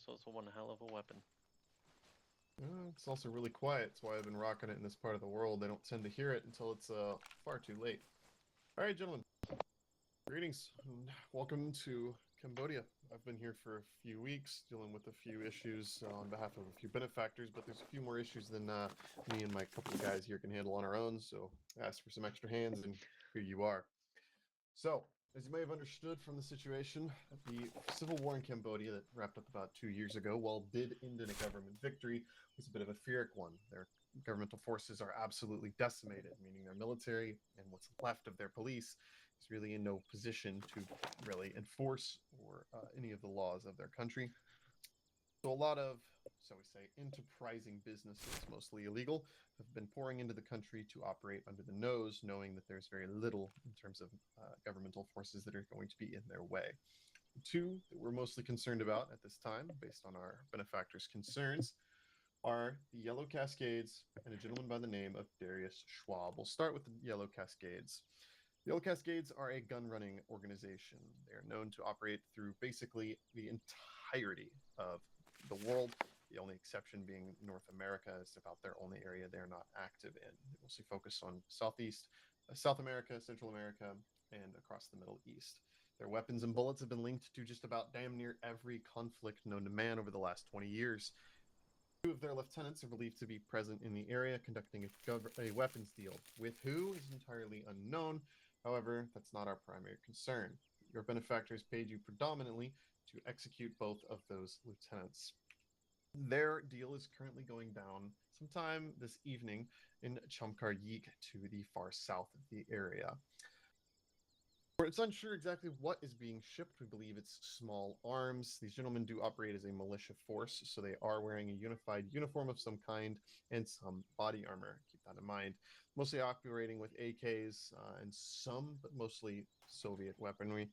This was one hell of a weapon. It's also really quiet. That's why I've been rocking it in this part of the world. They don't tend to hear it until it's far too late. All right, gentlemen. Greetings and welcome to Cambodia. I've been here for a few weeks dealing with a few issues on behalf of a few benefactors, but there's a few more issues than me and my couple of guys here can handle on our own, so I asked for some extra hands, and here you are. So, as you may have understood from the situation, the civil war in Cambodia that wrapped up about 2 years ago, while did end in a government victory, was a bit of a Pyrrhic one. Their governmental forces are absolutely decimated, meaning their military and what's left of their police is really in no position to really enforce or any of the laws of their country. So a lot of, so we say, enterprising businesses, mostly illegal, have been pouring into the country to operate under the nose, knowing that there's very little in terms of governmental forces that are going to be in their way. Two that we're mostly concerned about at this time, based on our benefactors' concerns, are the Yellow Cascades and a gentleman by the name of Darius Schwab. We'll start with the Yellow Cascades. The Yellow Cascades are a gun running organization. They are known to operate through basically the entirety of the world. The only exception being North America is about their only area they're not active in. They mostly focus on South America, Central America, and across the Middle East. Their weapons and bullets have been linked to just about damn near every conflict known to man over the last 20 years. Two of their lieutenants are believed to be present in the area conducting a weapons deal. With who is entirely unknown. However, that's not our primary concern. Your benefactors paid you predominantly to execute both of those lieutenants. Their deal is currently going down sometime this evening in Chamkar Yik to the far south of the area. It's unsure exactly what is being shipped. We believe it's small arms. These gentlemen do operate as a militia force, so they are wearing a unified uniform of some kind and some body armor. Keep that in mind. Mostly operating with AKs and some, but mostly Soviet weaponry.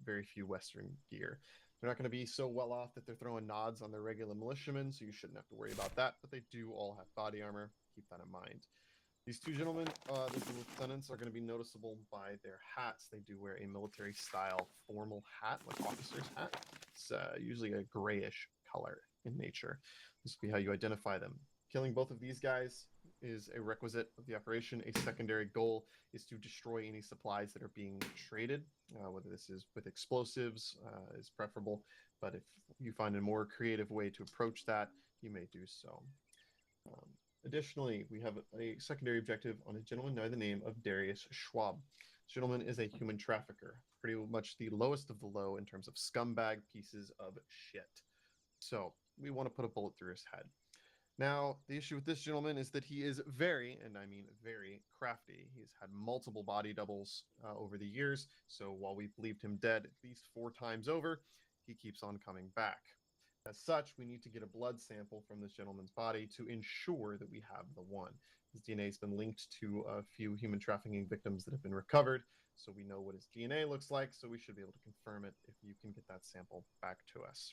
Very few Western gear. They're not going to be so well off that they're throwing nods on their regular militiamen, so you shouldn't have to worry about that. But they do all have body armor. Keep that in mind. These two gentlemen, the lieutenants, are going to be noticeable by their hats. They do wear a military-style formal hat, like officer's hat. It's usually a grayish color in nature. This will be how you identify them. Killing both of these guys is a requisite of the operation. A secondary goal is to destroy any supplies that are being traded, whether this is with explosives is preferable, but if you find a more creative way to approach that, you may do so. Um, Additionally, we have a secondary objective on a gentleman by the name of Darius Schwab. This gentleman is a human trafficker, pretty much the lowest of the low in terms of scumbag pieces of shit. So we want to put a bullet through his head. Now, the issue with this gentleman is that he is very, and I mean very, crafty. He's had multiple body doubles over the years, so while we believed him dead at least 4 times over, he keeps on coming back. As such, we need to get a blood sample from this gentleman's body to ensure that we have the one. His DNA has been linked to a few human trafficking victims that have been recovered, so we know what his DNA looks like, so we should be able to confirm it if you can get that sample back to us.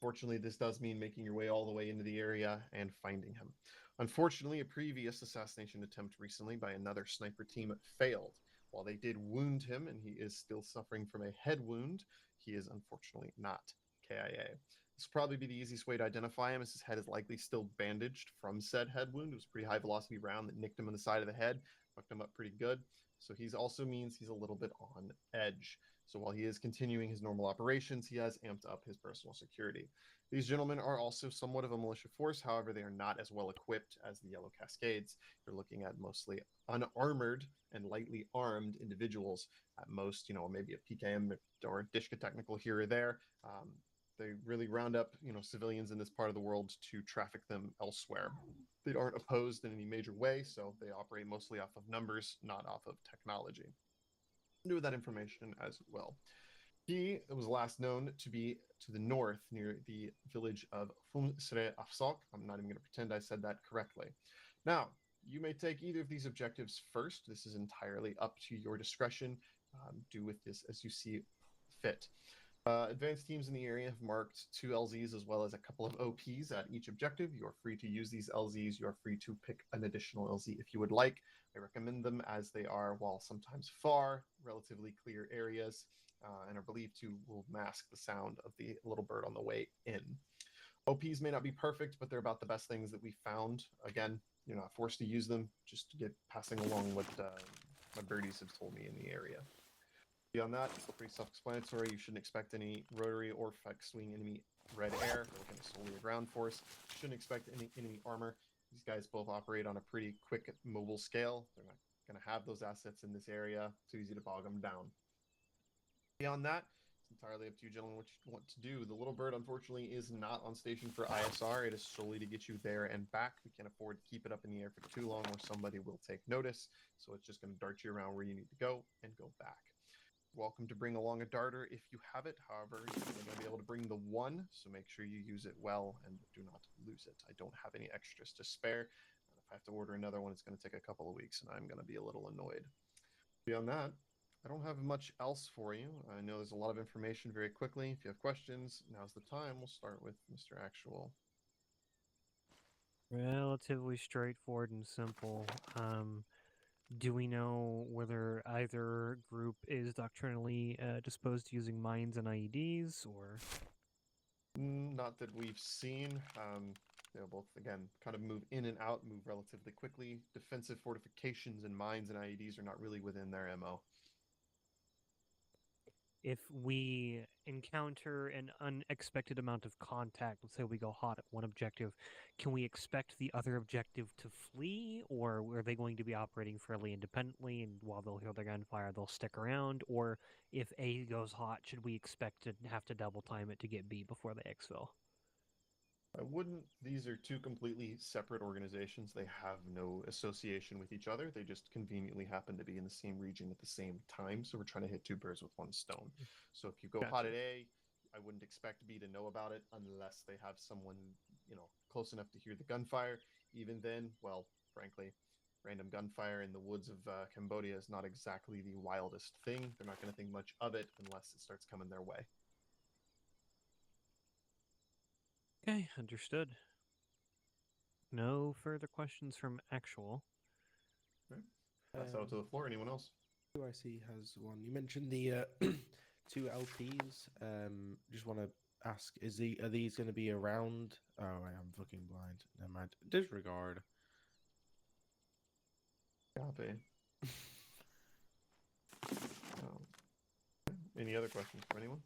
Fortunately, this does mean making your way all the way into the area and finding him. Unfortunately, a previous assassination attempt recently by another sniper team failed. While they did wound him and he is still suffering from a head wound, he is unfortunately not KIA. This will probably be the easiest way to identify him, as his head is likely still bandaged from said head wound. It was a pretty high velocity round that nicked him in the side of the head, fucked him up pretty good. So he's also means he's a little bit on edge. So while he is continuing his normal operations, he has amped up his personal security. These gentlemen are also somewhat of a militia force. However, they are not as well equipped as the Yellow Cascades. You're looking at mostly unarmored and lightly armed individuals. At most, maybe a PKM or a Dishka technical here or there. They really round up, civilians in this part of the world to traffic them elsewhere. They aren't opposed in any major way, so they operate mostly off of numbers, not off of technology. Knew that information as well. He was last known to be to the north near the village of Fum Sre Afsok. I'm not even going to pretend I said that correctly. Now, you may take either of these objectives first. This is entirely up to your discretion. Do with this as you see fit. Advanced teams in the area have marked 2 LZs as well as a couple of OPs at each objective. You're free to use these LZs. You're free to pick an additional LZ if you would like. I recommend them as they are, while sometimes far, relatively clear areas. and are believed to will mask the sound of the little bird on the way in. OPs may not be perfect, but they're about the best things that we found. Again, you're not forced to use them, just to get passing along what my birdies have told me in the area. Beyond that, it's pretty self-explanatory. You shouldn't expect any rotary or fixed-wing enemy red air. They're looking solely a ground force. You shouldn't expect any enemy armor. These guys both operate on a pretty quick mobile scale. They're not going to have those assets in this area. It's easy to bog them down. Beyond that, it's entirely up to you, gentlemen, what you want to do. The little bird, unfortunately, is not on station for ISR. It is solely to get you there and back. We can't afford to keep it up in the air for too long, or somebody will take notice. So it's just going to dart you around where you need to go and go back. Welcome to bring along a darter if you have it. However, you're only going to be able to bring the one, so make sure you use it well and do not lose it. I don't have any extras to spare. And if I have to order another one, it's going to take a couple of weeks, and I'm going to be a little annoyed. Beyond that, I don't have much else for you. I know there's a lot of information very quickly. If you have questions, now's the time. We'll start with Mr. Actual. Relatively straightforward and simple. Do we know whether either group is doctrinally disposed to using mines and IEDs, or? Not that we've seen. They'll both, again, kind of move in and out, move relatively quickly. Defensive fortifications and mines and IEDs are not really within their MO. If we encounter an unexpected amount of contact, let's say we go hot at one objective, can we expect the other objective to flee, or are they going to be operating fairly independently, and while they'll hear the gunfire, they'll stick around? Or if A goes hot, should we expect to have to double time it to get B before they exfil? I wouldn't. These are two completely separate organizations. They have no association with each other. They just conveniently happen to be in the same region at the same time. So we're trying to hit two birds with one stone. So if you go hot Gotcha. at A, I wouldn't expect B to know about it unless they have someone, close enough to hear the gunfire. Even then, well, frankly, random gunfire in the woods of Cambodia is not exactly the wildest thing. They're not going to think much of it unless it starts coming their way. Okay, understood. No further questions from Actual. Right? Pass out to the floor. Anyone else? Who I see has one. You mentioned the two LPs. Just want to ask: are these going to be around? Oh, I'm fucking blind. Never mind. Disregard. Copy. Any other questions from anyone?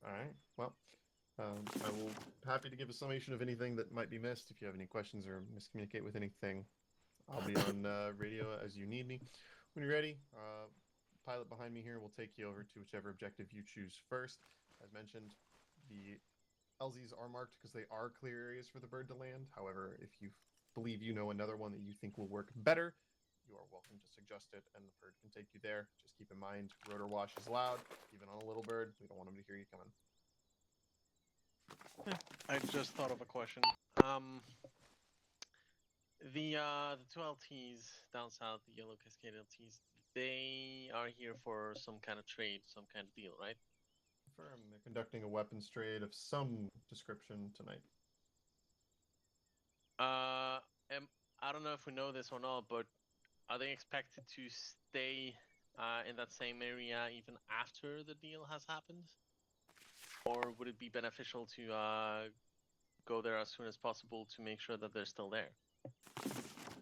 All right. Well, I will happy to give a summation of anything that might be missed. If you have any questions or miscommunicate with anything, I'll be on radio as you need me. When you're ready, pilot behind me here will take you over to whichever objective you choose first. As mentioned, the LZs are marked because they are clear areas for the bird to land. However, if you believe you know another one that you think will work better, you are welcome to suggest it, and the bird can take you there. Just keep in mind, rotor wash is loud, even on a little bird. We don't want them to hear you coming. I just thought of a question. The two LTs down south, the Yellow Cascade LTs, they are here for some kind of trade, some kind of deal, right? Confirm they're conducting a weapons trade of some description tonight. I don't know if we know this or not, but are they expected to stay in that same area even after the deal has happened? Or would it be beneficial to go there as soon as possible to make sure that they're still there?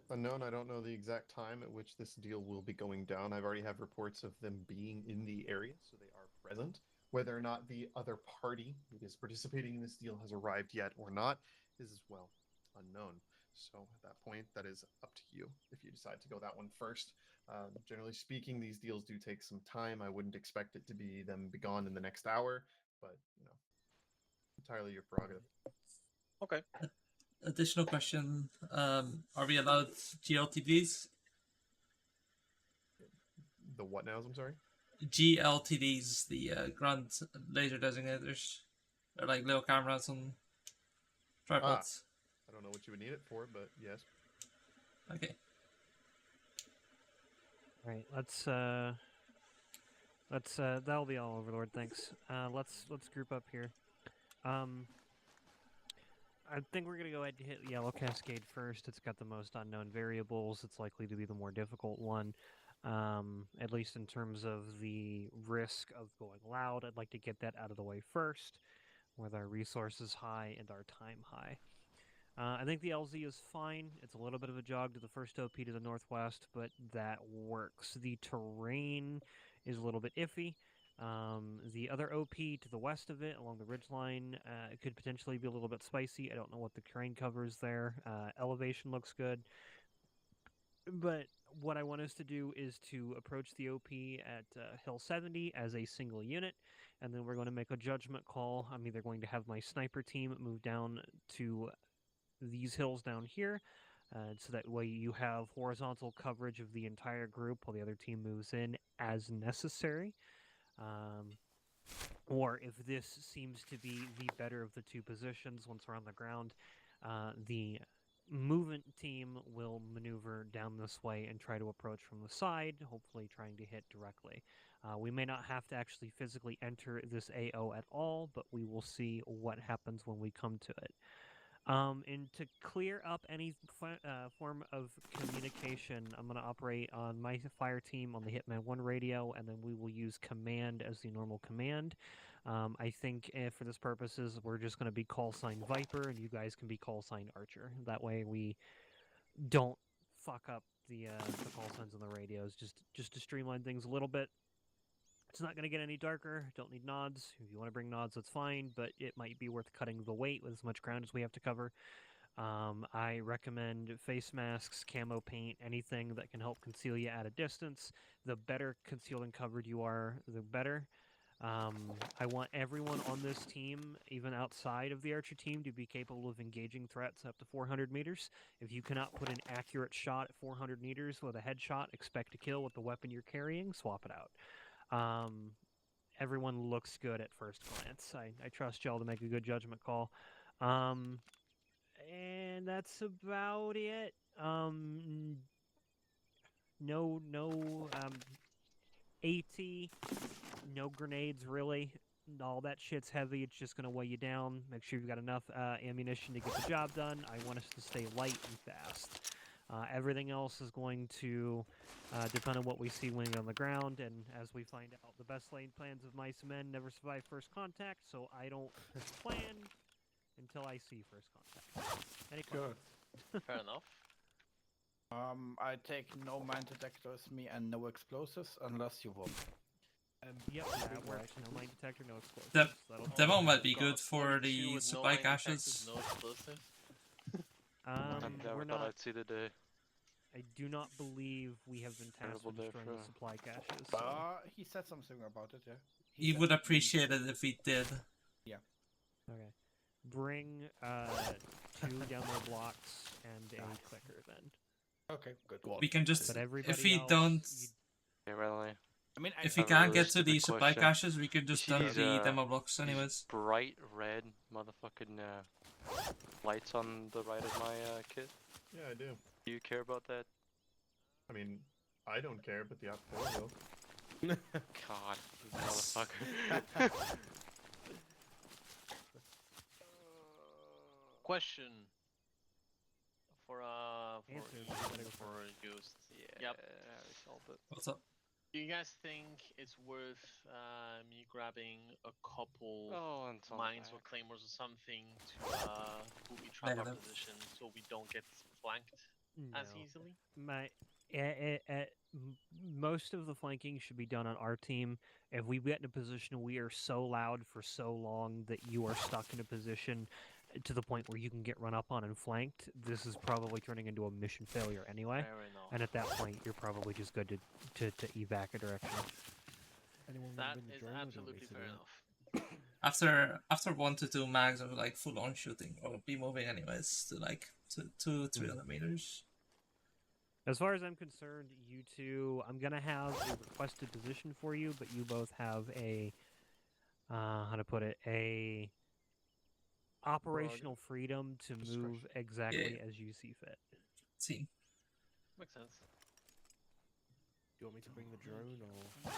Unknown, I don't know the exact time at which this deal will be going down. I've already have reports of them being in the area, so they are present. Whether or not the other party who is participating in this deal has arrived yet or not is as well unknown. So at that point, that is up to you if you decide to go that one first. Generally speaking, these deals do take some time. I wouldn't expect it to be them be gone in the next hour, but entirely your prerogative. Okay. Additional question: are we allowed GLTVs? The what nows? I'm sorry. GLTVs, the ground laser designators. They're like little cameras on tripods. I don't know what you would need it for, but yes. Okay. All right, let's that'll be all, Overlord. Thanks. Let's group up here. I think we're gonna go ahead and hit Yellow Cascade first. It's got the most unknown variables. It's likely to be the more difficult one. At least in terms of the risk of going loud. I'd like to get that out of the way first, with our resources high and our time high. I think the LZ is fine. It's a little bit of a jog to the first OP to the northwest, but that works. The terrain is a little bit iffy. The other OP to the west of it, along the ridgeline, could potentially be a little bit spicy. I don't know what the terrain covers there. Elevation looks good. But what I want us to do is to approach the OP at Hill 70 as a single unit, and then we're going to make a judgment call. I'm either going to have my sniper team move down to these hills down here, so that way you have horizontal coverage of the entire group while the other team moves in as necessary. Or if this seems to be the better of the two positions once we're on the ground, the movement team will maneuver down this way and try to approach from the side, hopefully trying to hit directly. We may not have to actually physically enter this AO at all, but we will see what happens when we come to it. And to clear up any form of communication, I'm going to operate on my fire team on the Hitman 1 radio, and then we will use command as the normal command. I think for this purposes, we're just going to be call sign Viper, and you guys can be call sign Archer. That way we don't fuck up the call signs on the radios, just to streamline things a little bit. It's not going to get any darker. Don't need nods. If you want to bring nods, that's fine, but it might be worth cutting the weight with as much ground as we have to cover. I recommend face masks, camo paint, anything that can help conceal you at a distance. The better concealed and covered you are, the better. I want everyone on this team, even outside of the Archer team, to be capable of engaging threats up to 400 meters. If you cannot put an accurate shot at 400 meters with a headshot, expect to kill with the weapon you're carrying, swap it out. Everyone looks good at first glance. I trust y'all to make a good judgment call. And that's about it. No AT, no grenades really. All that shit's heavy. It's just gonna weigh you down. Make sure you've got enough ammunition to get the job done. I want us to stay light and fast. Everything else is going to depend on what we see when on the ground, and as we find out, the best laid plans of mice and men never survive first contact, so I don't plan until I see first contact. Any questions? Fair enough. I take no mine detectors, me, and no explosives unless you want. Yep, that works. No mine detector, no explosives. That'll Demo Oh might my be God, good for 42 the with no supply mine detectors, caches. No explosives. I never we're thought not. I'd see the day. I do not believe we have been tasked Terrible with day destroying for- the supply caches. So. He said something about it, yeah. He said would he- appreciate it if he did. Okay. Bring 2 demo blocks and a clicker then. Okay, good. We can just, But everybody if we else, don't, Yeah, really. I mean, if we have a can't get to stupid the supply question. caches, we could just see dump these, the demo blocks These anyways. bright red motherfucking lights on the right of my kit. Yeah, I do. Do you care about that? I mean, I don't care, but the Op4 will. God, you Yes. motherfucker. Question for Answer, you better go for Ghost. Yeah, Yep. I solved it. What's up? Do you guys think it's worth me grabbing a couple Oh, and it's on the mines or back. claymores or something to booby trap our Negative. position so we don't get flanked as No. easily? Most of the flanking should be done on our team. If we get in a position we are so loud for so long that you are stuck in a position to the point where you can get run up on and flanked, this is probably turning into a mission failure anyway. Fair enough. And at that point, you're probably just good to evac a direction. Anyone That bring the is drone? I don't absolutely need to fair know. enough. After 1 to 2 mags of like full on shooting, or be moving anyways to like 200-300 meters. As far as I'm concerned, you two, I'm gonna have a requested position for you, but you both have a, how to put it, a operational freedom to move exactly as you see fit. See, Makes sense. Do you want me to bring the drone or?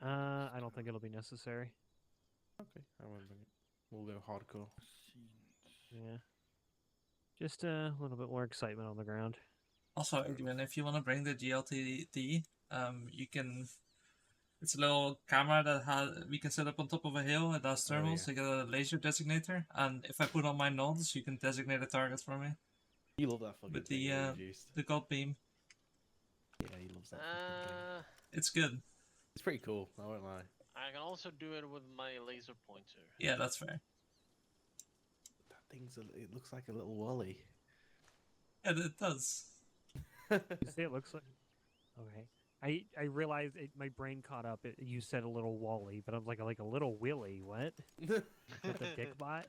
I don't think it'll be necessary. Okay, I won't bring it. We'll go hardcore. Yeah. Just a little bit more excitement on the ground. Also, Adrian, if you want to bring the GLTD, you can. It's a little camera that we can set up on top of a hill. It does thermals. yeah. You get a laser designator, and if I put on my nodes, you can designate a target for me You love that fucking with thing. the gold beam. Yeah, he loves that fucking thing. It's good. It's pretty cool. I won't lie. I can also do it with my laser pointer. Yeah, that's fair. That thing's. It looks like a little Wally. Yeah, it does. You say it looks like. Okay. I realized my brain caught up. You said a little Wally, but I was like a little Willy. What? With the dick bot?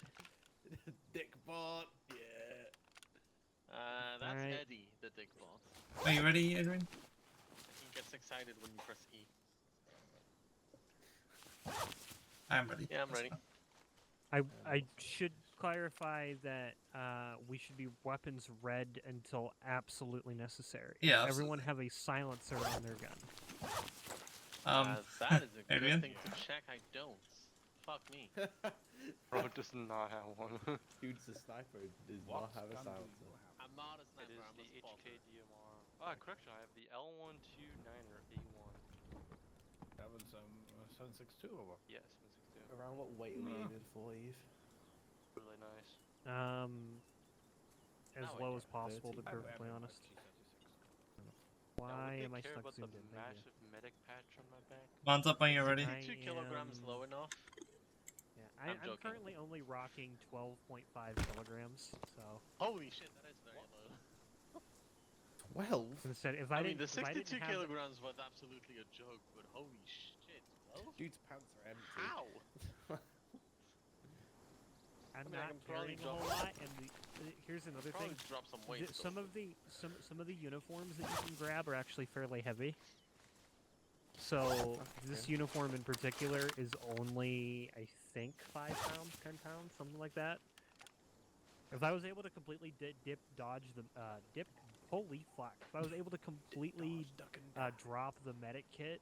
Dick bot. Yeah. That's Alright. Eddie, the dick bot. Are you ready, Adrian? He gets excited when you press E. I'm ready. Yeah, I'm ready. I should clarify that we should be weapons red until absolutely necessary. Yeah, Everyone have a silencer on their gun. That is a good Adrian? thing to check. I don't. Fuck me. Bro does not have one. Dude's a sniper. Does What not have a gun do silencer. you have? I'm not a It sniper. is I'm the a spotter. HKDMR. Ah, correction, I have the L129er A1. That was 762 or what? Yes, 162. Around what weight are we aiming for, Eve? Really nice. As Oh, low yeah. as possible, to be 30. perfectly honest. Now, Why would am I they care stuck about the zoomed in? Thank you. massive medic patch on my back? Mount up when you're ready. I 2 kilograms am- low enough? Yeah, I'm I'm joking. currently only rocking 12.5 kilograms, so Holy shit, that is very low. 12? instead, if I I mean, didn't, the if I 62 didn't have, kilograms was absolutely a joke, but holy shit. Well, Dude's pants are empty. how? I'm mean, I not can probably carrying a drop- whole lot, and here's another Probably thing. drop some weight. Some of the uniforms that you can grab are actually fairly heavy. So this uniform in particular is only, I think, 5 pounds, 10 pounds, something like that. If I was able to completely dodge the holy fuck! If I was able to completely drop the medic kit,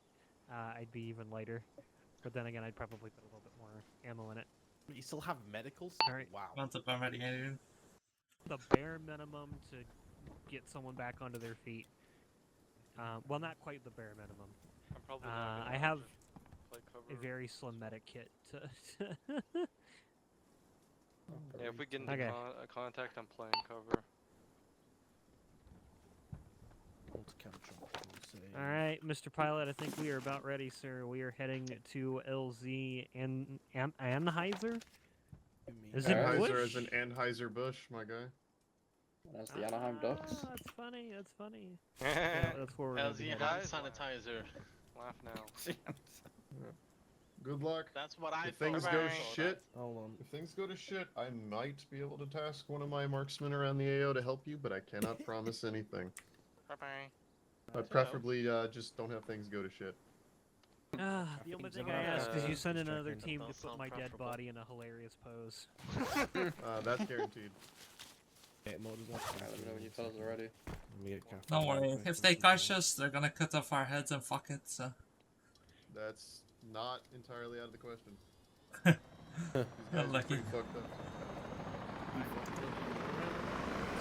I'd be even lighter. But then again, I'd probably put a little bit more ammo in it. But you still have medicals? Alright. Wow. Mount up, I'm ready, Adrian. The bare minimum to get someone back onto their feet. Well, not quite the bare minimum. I'm probably not I gonna have play cover. a very slim medic kit. Yeah, if we get into Okay. contact, I'm playing cover. All right, Mr. Pilot, I think we are about ready, sir. We are heading to LZ and Anheuser. Is it Anheuser Bush? as an Anheuser-Busch, my guy. That's the Anaheim Ducks. Ah, that's funny. That's funny. Yeah, that's where we're gonna be LZ heading. hand guys. sanitizer. Laugh now. Good luck. That's what I If things thought. go I saw shit, Hold on. if things go to shit, I might be able to task one of my marksmen around the AO to help you, but I cannot promise anything. Bye bye. But preferably, just don't have things go to shit. The only think thing someone I ask is you else send is another checking. team That to does put sound my dead preferable. body in a hilarious pose. That's guaranteed. Yeah, more than that. Alright, let me know when you fellas are ready. Let me get Catherine Don't real worry. quick If or they catch something. us, they're gonna cut off our heads and fuck it. So That's not entirely out of the question. You're These guys are lucky. pretty fucked up.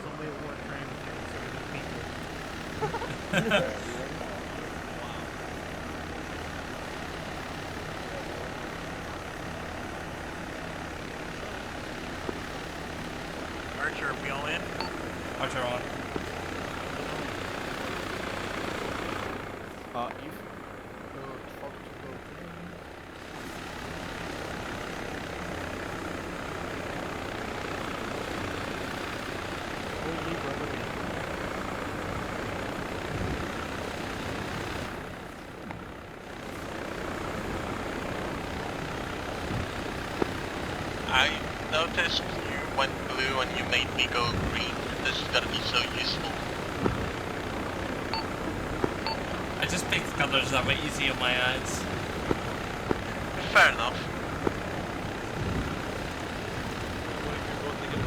Somebody at work trying to carry something. Archer, are we all in? Archer on. Eve. Talk to go. Holy rubber band. I noticed you went blue and you made me go green. This is gonna be so useful. I just picked colors that were easy on my eyes. Fair enough. What if you're both thinking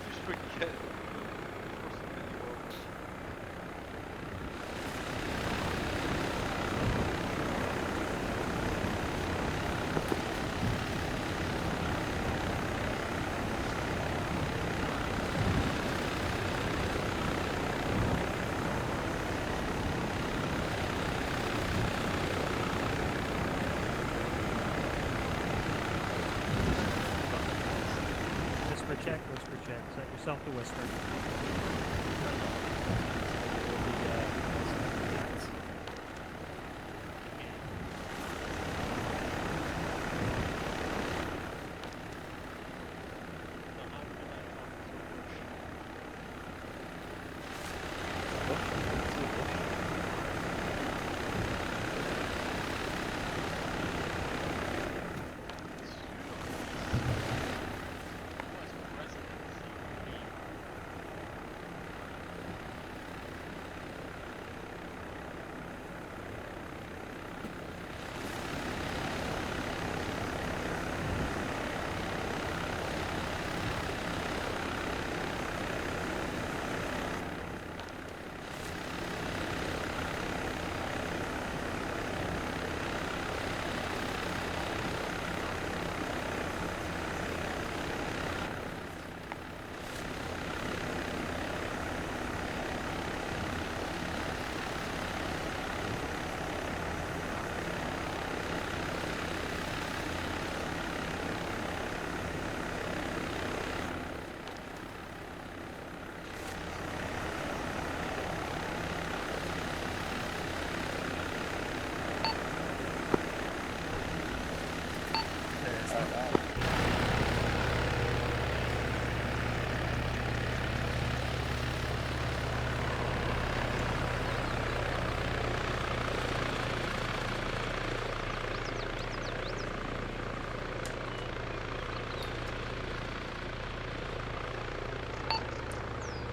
just forget. Whisper check. Set yourself to whisper.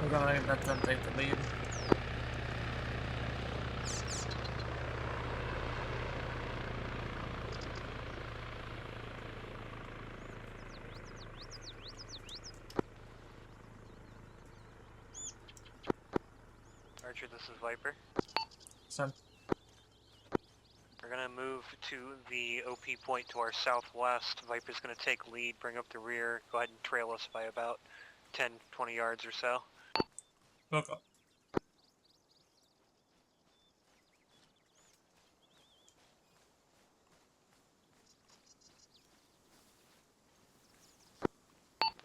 We're gonna let them take the lead. Archer, this is Viper. Son. We're gonna move to the OP point to our southwest. Viper's gonna take lead, bring up the rear, go ahead and trail us by about 10, 20 yards or so. Look up.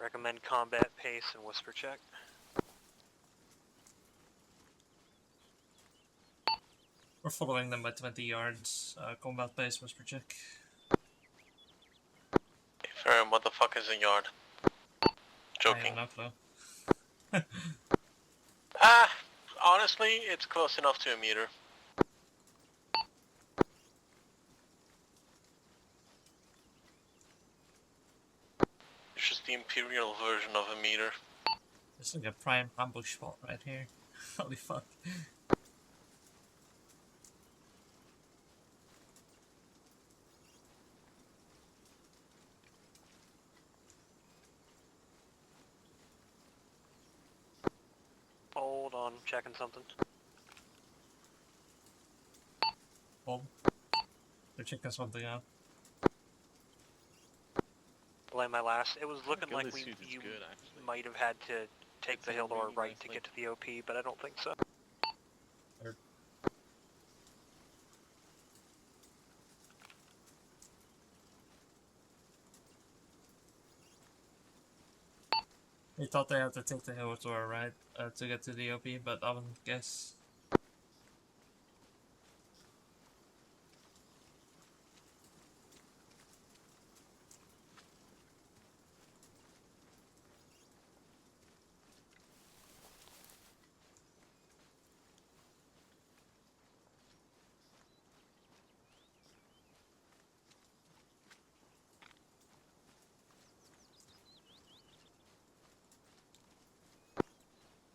Recommend combat pace and whisper check. We're following them by 20 yards. Combat pace, whisper check. Firm, what the fuck is a yard? I Joking. have no clue. Honestly, it's close enough to a meter. It's just the imperial version of a meter. There's like a prime ambush spot right here. Holy fuck. Hold on, checking something. Hold. They're checking something out. Delay my last. It was looking like Ghillie suit is you good, actually. might have had to take It's the a hill or really right nice to link. get to the OP, but I don't think so. They thought they had to take the hill to our right to get to the OP, but I wouldn't guess.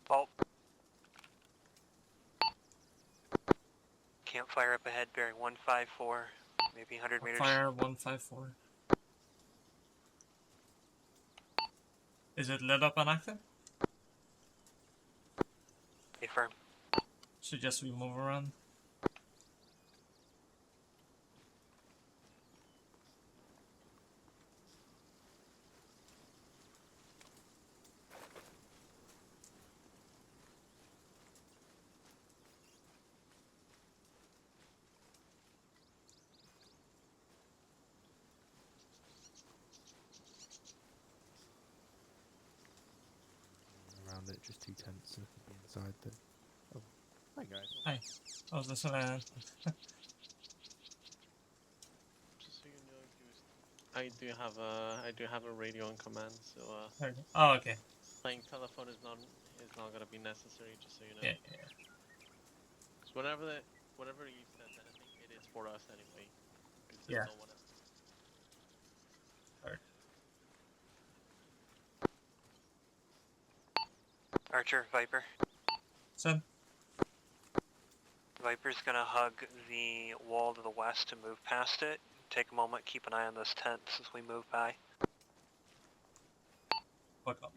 Vault. Campfire up ahead bearing 154, maybe 100 meters. Fire 154. Is it lit up and active? Affirm. Suggest we move around. it, just 2 tents so I could be inside though. Oh, hi guys. Hi. I was listening. Just so you know, I do have a radio on command, so Oh, okay. playing telephone is not gonna be necessary. Just so you know. Yeah, yeah. So whatever you said, anything, it is for us anyway. Because Yeah. no one else. Archer, Viper. Son. Viper's gonna hug the wall to the west to move past it. Take a moment, keep an eye on those tents as we move by. Fuck up.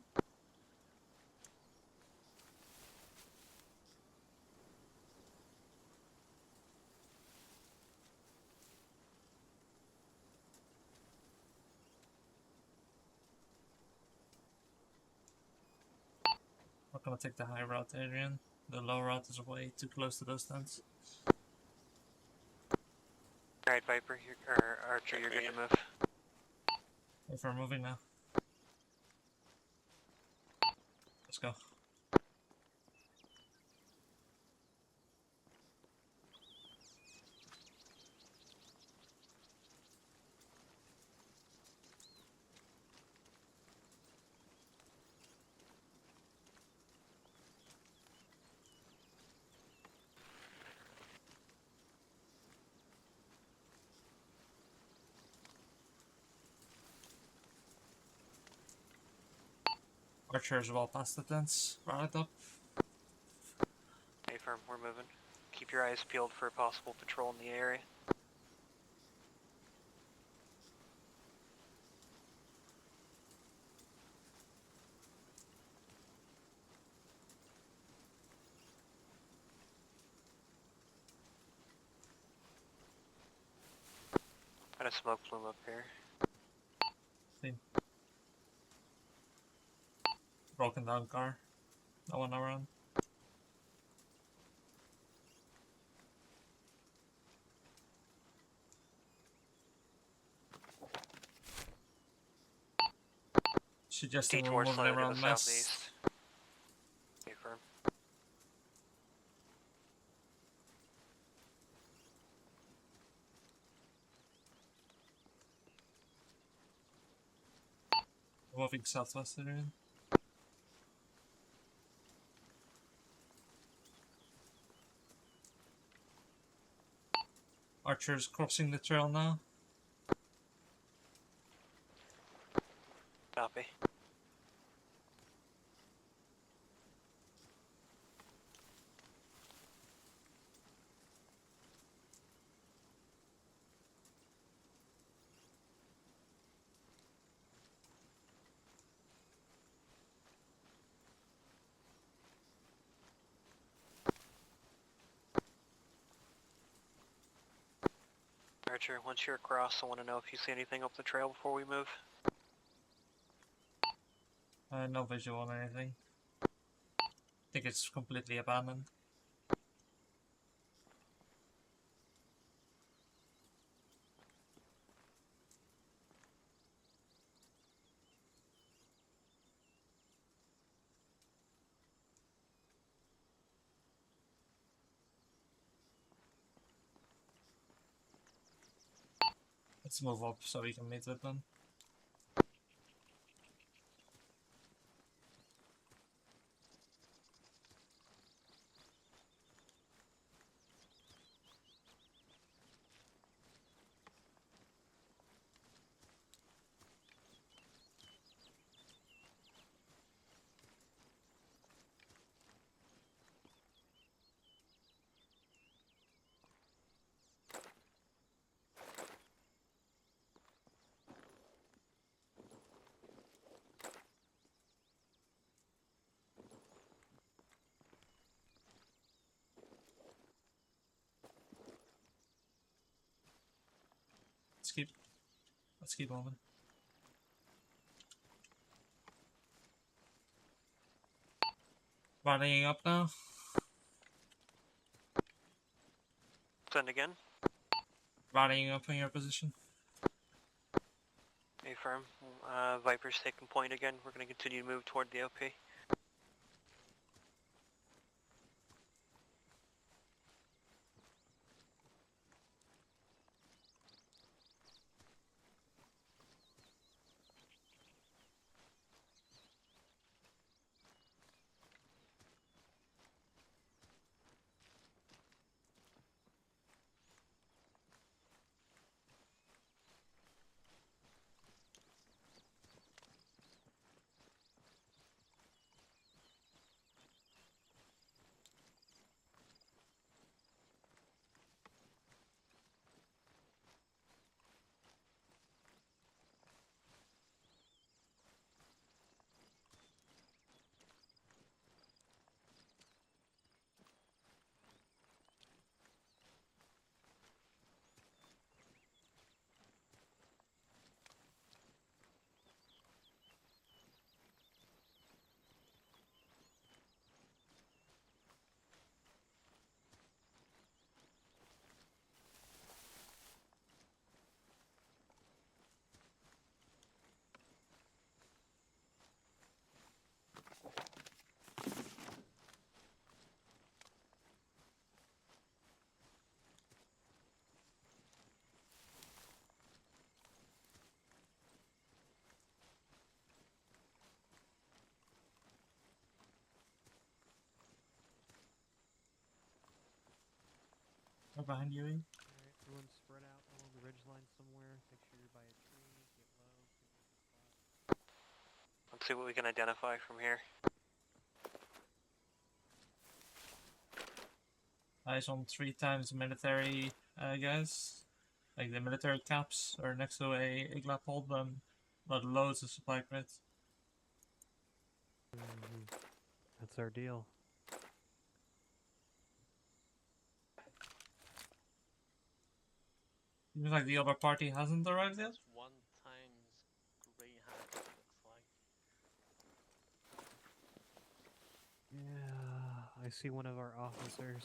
Not gonna take the high route, Adrian. The low route is way too close to those tents. Alright, Viper, or Archer, you're good to move. If we're moving now. Let's go. Archer is well past the tents. Right up. Hey, firm, we're moving. Keep your eyes peeled for a possible patrol in the area. Got a smoke plume up here. Seen. Broken down car. No one around. Suggesting we're Detour moving slightly to around the mess. southeast. Okay, firm. Moving southwest Adrian. Archer's crossing the trail now. Copy. Archer, once you're across, I want to know if you see anything up the trail before we move. No visual on anything. I think it's completely abandoned. Let's move up so we can meet with them. Let's keep moving. Rallying up now. Send again. Rallying up in your position. Hey, firm. Viper's taking point again. We're going to continue to move toward the OP. Right behind you. Alright, everyone spread out along the ridge line somewhere. Make sure you're by a tree. Get low. Pick a good spot. Let's see what we can identify from here. Eyes on 3 times military guys. Like the military caps are next to a iglap hold, but loads of supply crates. That's our deal. Seems like the other party hasn't arrived yet. It's 1 times Greyhound, it looks like. Yeah, I see one of our officers.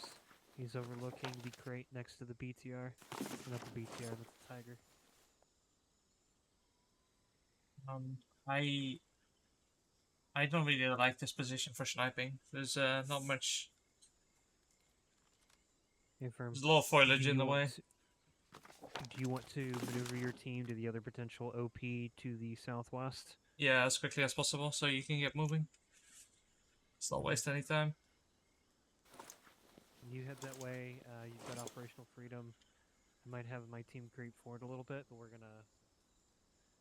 He's overlooking the crate next to the BTR. Not the BTR, but the Tiger. I don't really like this position for sniping. There's not much. Affirm. There's a lot of foliage in the way. Do you want to maneuver your team to the other potential OP to the southwest? Yeah, as quickly as possible so you can get moving. Let's not waste any time. You head that way. You've got operational freedom. I might have my team creep forward a little bit, but we're gonna.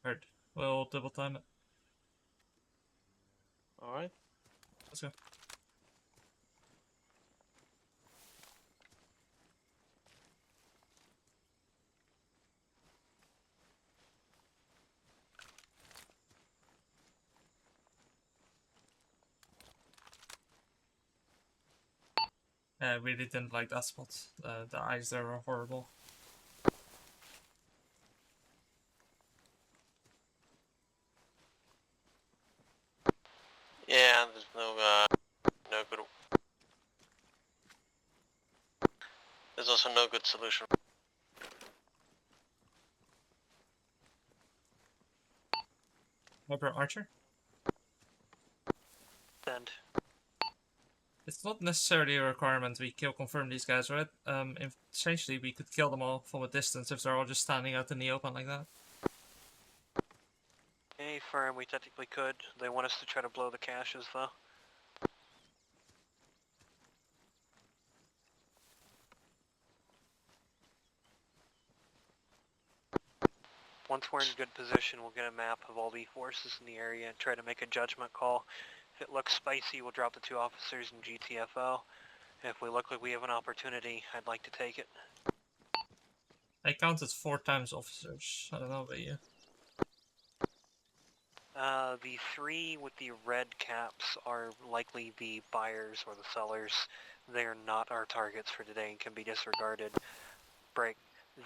Heard. We'll double time it. Alright. Let's go. I really didn't like that spot. The eyes there are horrible. Yeah, there's no good. There's also no good solution. Viper Archer? Send. It's not necessarily a requirement we kill confirm these guys, right? Essentially we could kill them all from a distance if they're all just standing out in the open like that. Hey, firm, we technically could. They want us to try to blow the caches, though. Once we're in good position, we'll get a map of all the forces in the area and try to make a judgment call. If it looks spicy, we'll drop the 2 officers in GTFO. If we look like we have an opportunity, I'd like to take it. I counted 4 times officers. I don't know about you. The 3 with the red caps are likely the buyers or the sellers. They are not our targets for today and can be disregarded. Break.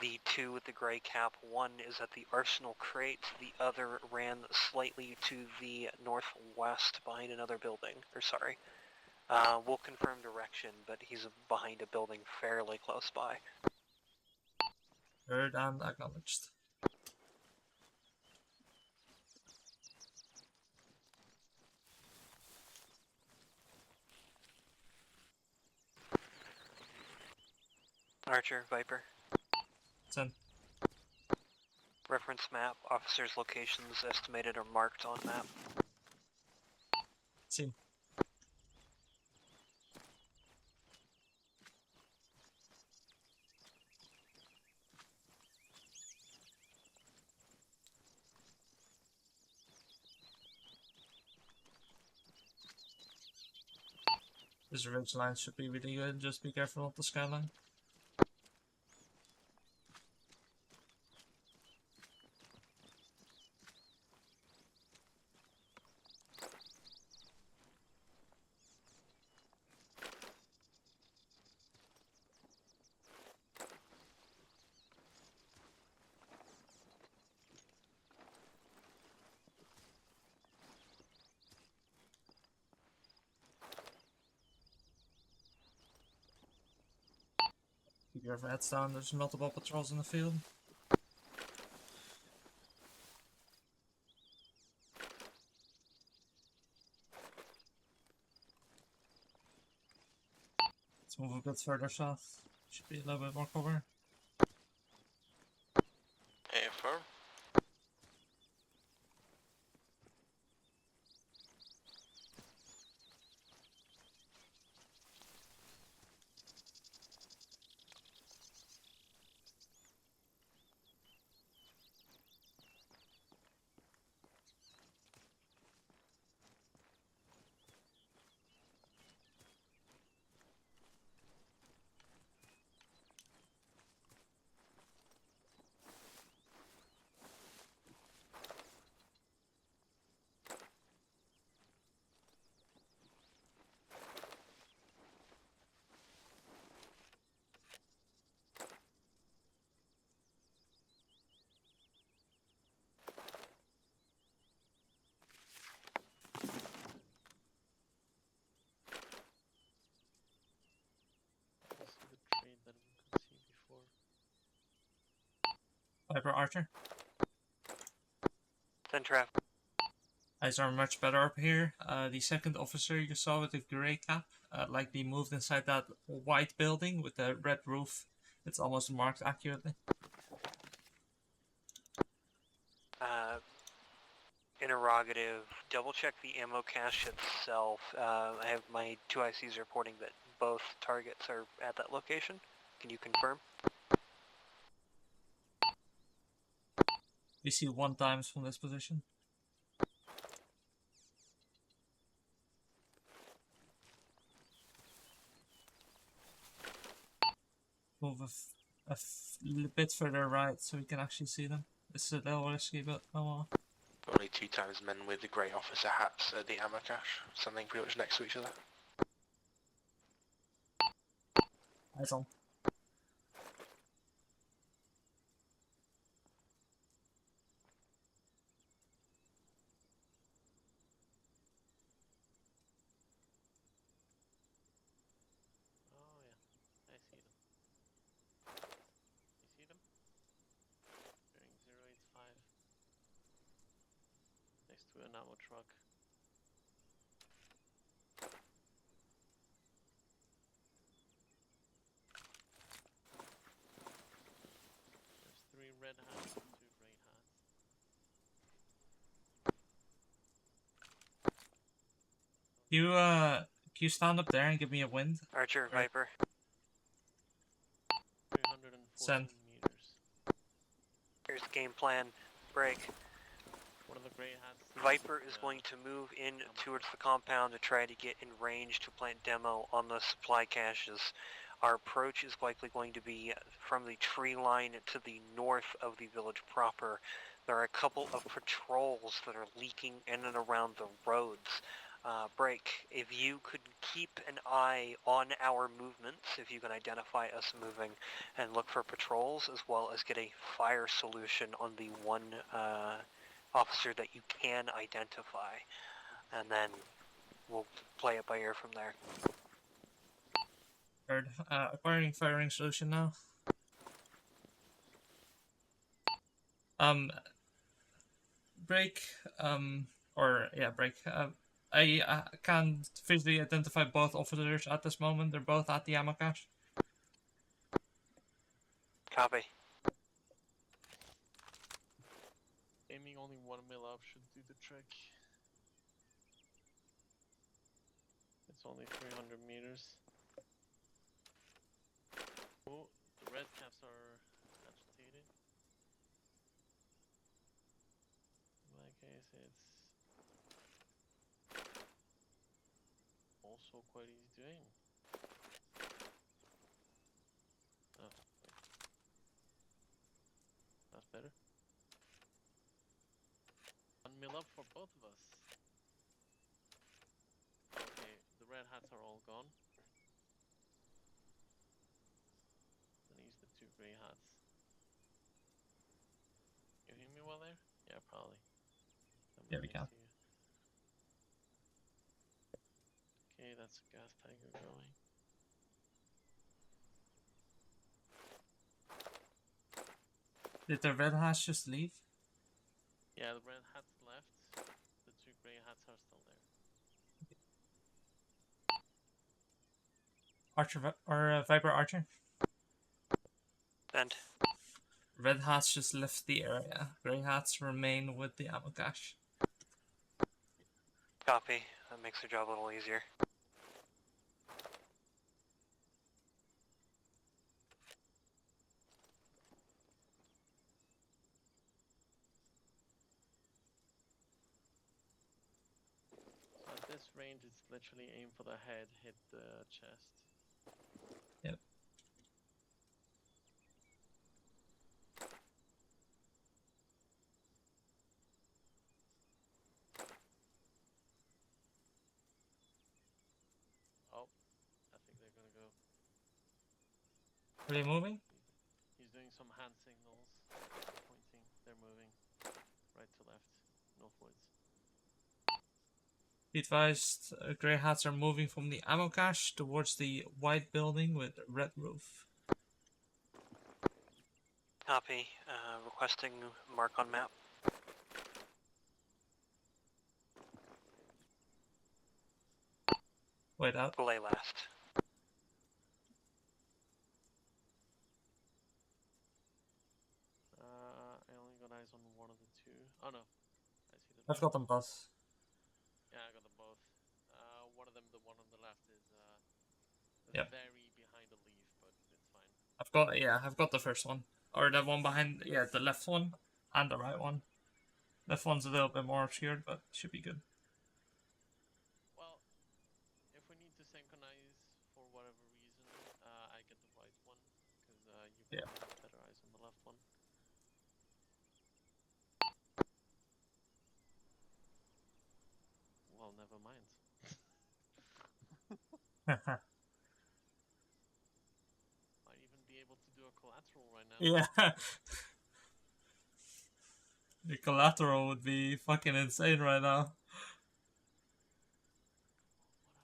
The 2 with the gray cap, 1 is at the Arsenal crate, the other ran slightly to the northwest behind another building. We'll confirm direction, but he's behind a building fairly close by. Heard and acknowledged. Archer, Viper. Send. Reference map, officers' locations estimated or marked on map. Seen. This ridge line should be really good, just be careful of the skyline. Keep your heads down, there's multiple patrols in the field. Let's move a bit further south. Should be a little bit more cover. Hey, firm. Viper Archer. Send trap. Eyes are much better up here. The second officer you saw with the grey cap likely moved inside that white building with the red roof. It's almost marked accurately. Interrogative. Double check the ammo cache itself. I have my 2 ICs reporting that both targets are at that location. Can you confirm? We see 1 times from this position. Move a bit further right so we can actually see them. This is a little risky, but oh well. Only 2 times men with the grey officer hats at the ammo cache, something pretty much next to each other. Eyes on. Oh yeah, I see them. You see them? Bearing 085. Next to an ammo truck. There's 3 red hats and 2 grey hats. Can you stand up there and give me a wind? Archer, Right. Viper. 314 Send. meters. Here's the game plan. Break. One of the grey hats. Viper is going to move in towards the compound to try to get in range to plant demo on the supply caches. Our approach is likely going to be from the tree line to the north of the village proper. There are a couple of patrols that are leaking in and around the roads. Break, if you could keep an eye on our movements, if you can identify us moving, and look for patrols, as well as get a fire solution on the one officer that you can identify, and then we'll play it by ear from there. Heard. Acquiring firing solution now. Break. Break. I can visually identify both officers at this moment. They're both at the ammo cache. Copy. Aiming only 1 mil up should do the trick. It's only 300 meters. Oh, the red caps are agitated. In my case, it's also quite easy to aim. Oh, wait. That's better. 1 mil up for both of us. Okay, the red hats are all gone. Then use the 2 grey hats. You hear me well there? Yeah, probably. Yeah, we can. Okay, that's a gas tiger going. Did the red hats just leave? Yeah, the red hats left. The 2 grey hats are still there. Archer or Viper Archer? Send. Red hats just left the area. Grey hats remain with the ammo cache. Copy. That makes the job a little easier. So at this range, it's literally aim for the head, hit the chest. Yep. Oh, I think they're gonna go. Are they moving? He's doing some hand signals, pointing. They're moving right to left, northwards. Be advised, grey hats are moving from the ammo cache towards the white building with red roof. Copy. Requesting mark on map. Wait out. Belay last. I only got eyes on one of the two. Oh no, I see them. I've got them both. Yeah, I got them both. One of them, the one on the left, is Yep. very behind the leaf, but it's fine. I've got the first one. Or the one behind, yeah, the left one and the right one. Left one's a little bit more obscured, but should be good. Well, if we need to synchronize for whatever reason, I get the right one, because you Yeah. have better eyes on the left one. Well, never mind. Might even be able to do a collateral right now. Yeah. The collateral would be fucking insane right now. What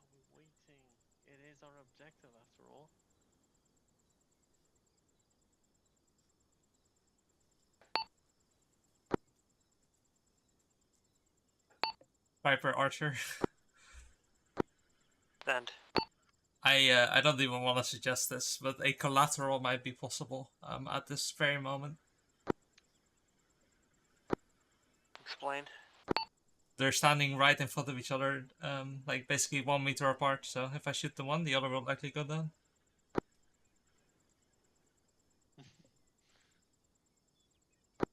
are we waiting? It is our objective after all. Viper Archer. Send. I don't even want to suggest this, but a collateral might be possible at this very moment. Explain. They're standing right in front of each other, like basically 1 meter apart, so if I shoot the one, the other will likely go down.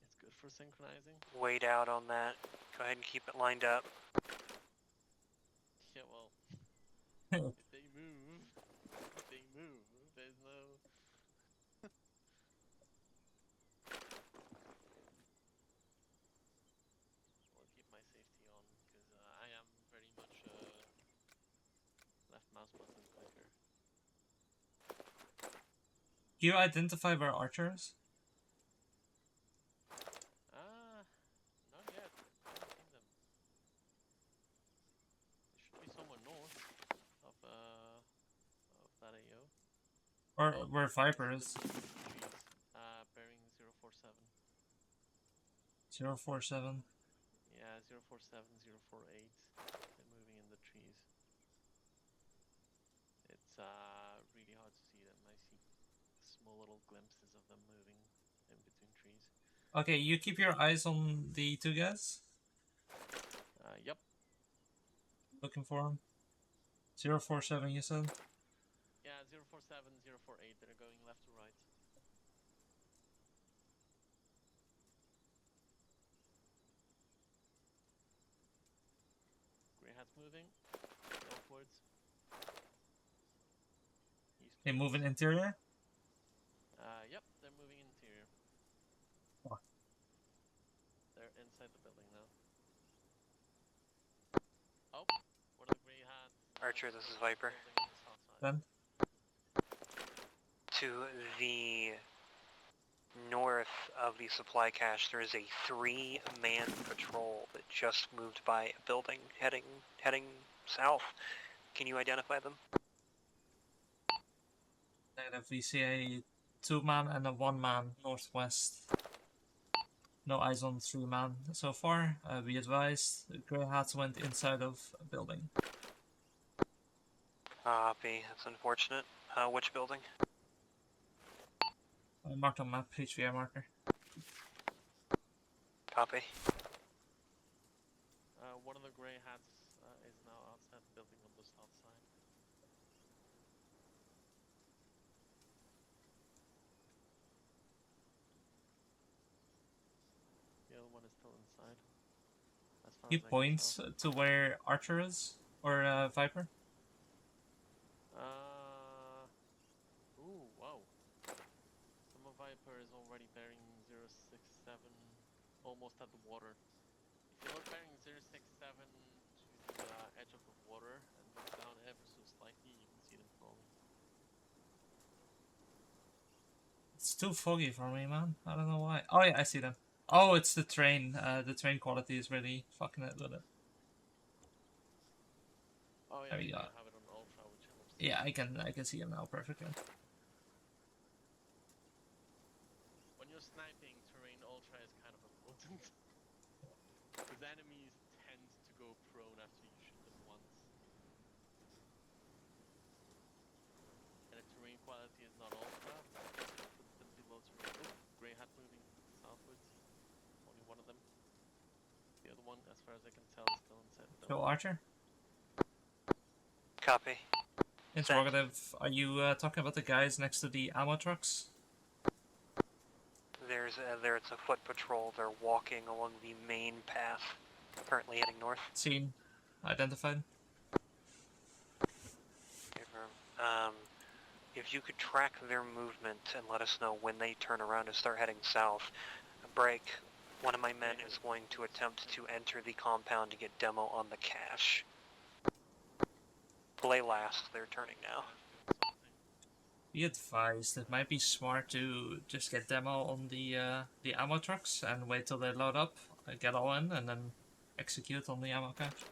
It's good for synchronizing. Wait out on that. Go ahead and keep it lined up. Yeah, well, if they move, there's no... I'll keep my safety on, because I am very much left mouse button clicker. Do you identify where Archer is? Not yet. I haven't seen them. They should be somewhere north of that AO. Or where Viper is? Trees. Bearing 047. 047. Yeah, 047, 048. They're moving in the trees. It's really hard to see them. I see small little glimpses of them moving in between trees. Okay, you keep your eyes on the two guys. Yep. Looking for them. 047, you said? Yeah, 047, 048. They're going left to right. Grey Hat's moving northwards. They move in interior? Yep, they're moving interior. Oh. They're inside the building now. Oh, what are the Grey Hats? Archer, this is Viper. building on the south side. Then? To the north of the supply cache, there is a 3-man patrol that just moved by a building heading south. Can you identify them? Negative. We see a 2-man and a 1-man northwest. No eyes on 3-man so far. Be advised, the Grey Hats went inside of a building. Copy. That's unfortunate. Which building? Marked on map, HVI marker. Copy. One of the Grey Hats is now outside the building on the south side. The other one is still inside. As far He as I can points tell. to where Archer is, or Viper. Ooh, wow. Summer Viper is already bearing 067, almost at the water. If you look bearing 067 to the edge of the water and look down ever so slightly, you can see them falling. It's too foggy for me, man. I don't know why. Oh yeah, I see them. Oh, it's the train. The train quality is really fucking it with it. Oh yeah, There we you go. have it on ultra, which helps. Yeah, I can see them now perfectly. When you're sniping, terrain ultra is kind of important. Because enemies tend to go prone after you shoot them once. And if terrain quality is not ultra, puts them below terrain. Oh, grey hat moving southwards. Only one of them. The other one, as far as I can tell, is still inside the Joe dome. Archer. Copy. Interrogative. Are you talking about the guys next to the ammo trucks? There's a foot patrol. They're walking along the main path, currently heading north. Seen. Identified. If you could track their movement and let us know when they turn around and start heading south, break. One of my men is going to attempt to enter the compound to get demo on the cache. Play last. They're turning now. Be advised, it might be smart to just get demo on the ammo trucks and wait till they load up, get all in, and then execute on the ammo cache.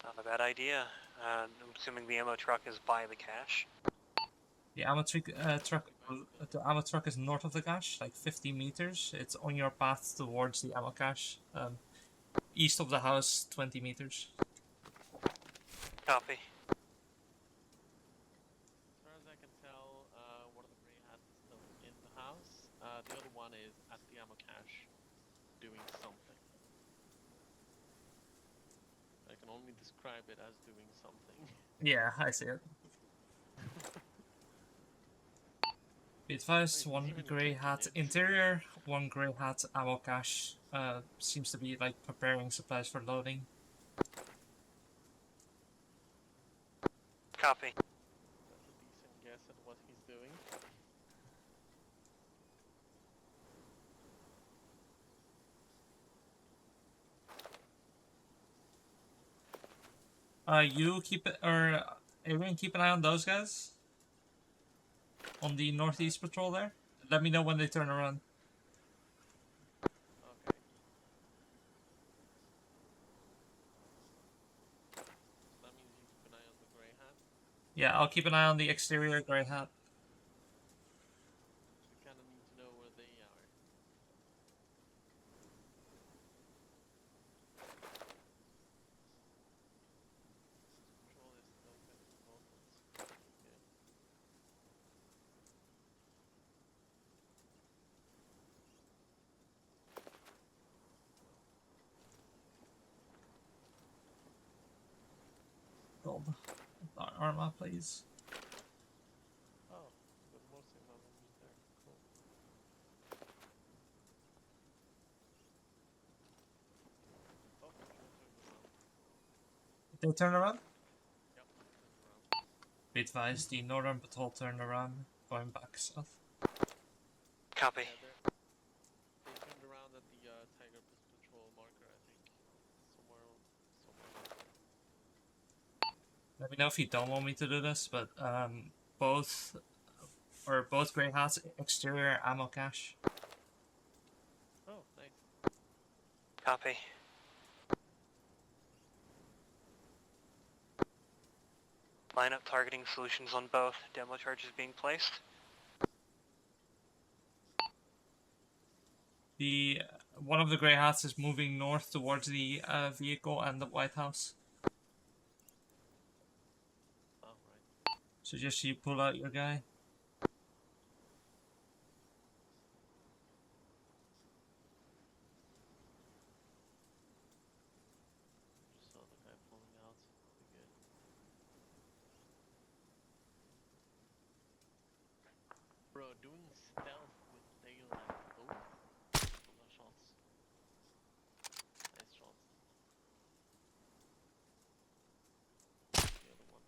Not a bad idea. I'm assuming the ammo truck is by the cache. The ammo truck is north of the cache, like 50 meters. It's on your path towards the ammo cache. East of the house, 20 meters. Copy. As far as I can tell, one of the grey hats is still in the house. The other one is at the ammo cache, doing something. I can only describe it as doing something. Yeah, I see it. Be advised, one grey hat interior, one grey hat ammo cache. Seems to be like preparing supplies for loading. Copy. That's a decent guess at what he's doing. You keep it, or Adrian, keep an eye on those guys. On the northeast patrol there. Let me know when they turn around. Okay. That means you keep an eye on the grey hat. Yeah, I'll keep an eye on the exterior grey hat. We kind of need to know where they are. Patrol is still good at the moment. Yeah. Gold. Armor, please. Oh, but mostly not over there. Cool. Oh, They patrol turned around. turn around? Yep, turned around. Be advised, the northern patrol turned around, going back south. Copy. Yeah, they turned around at the Tiger Patrol marker, I think. Somewhere. Let me know if you don't want me to do this, but both grey hats, exterior ammo cache. Oh, nice. Copy. Line up targeting solutions on both. Demo charges being placed. The one of the grey hats is moving north towards the vehicle and the White House. Oh, right. Suggest you pull out your guy. Just saw the guy pulling out. Pretty good. Bro, doing stealth with daylight. Oh, couple of shots. Nice shots. The other one.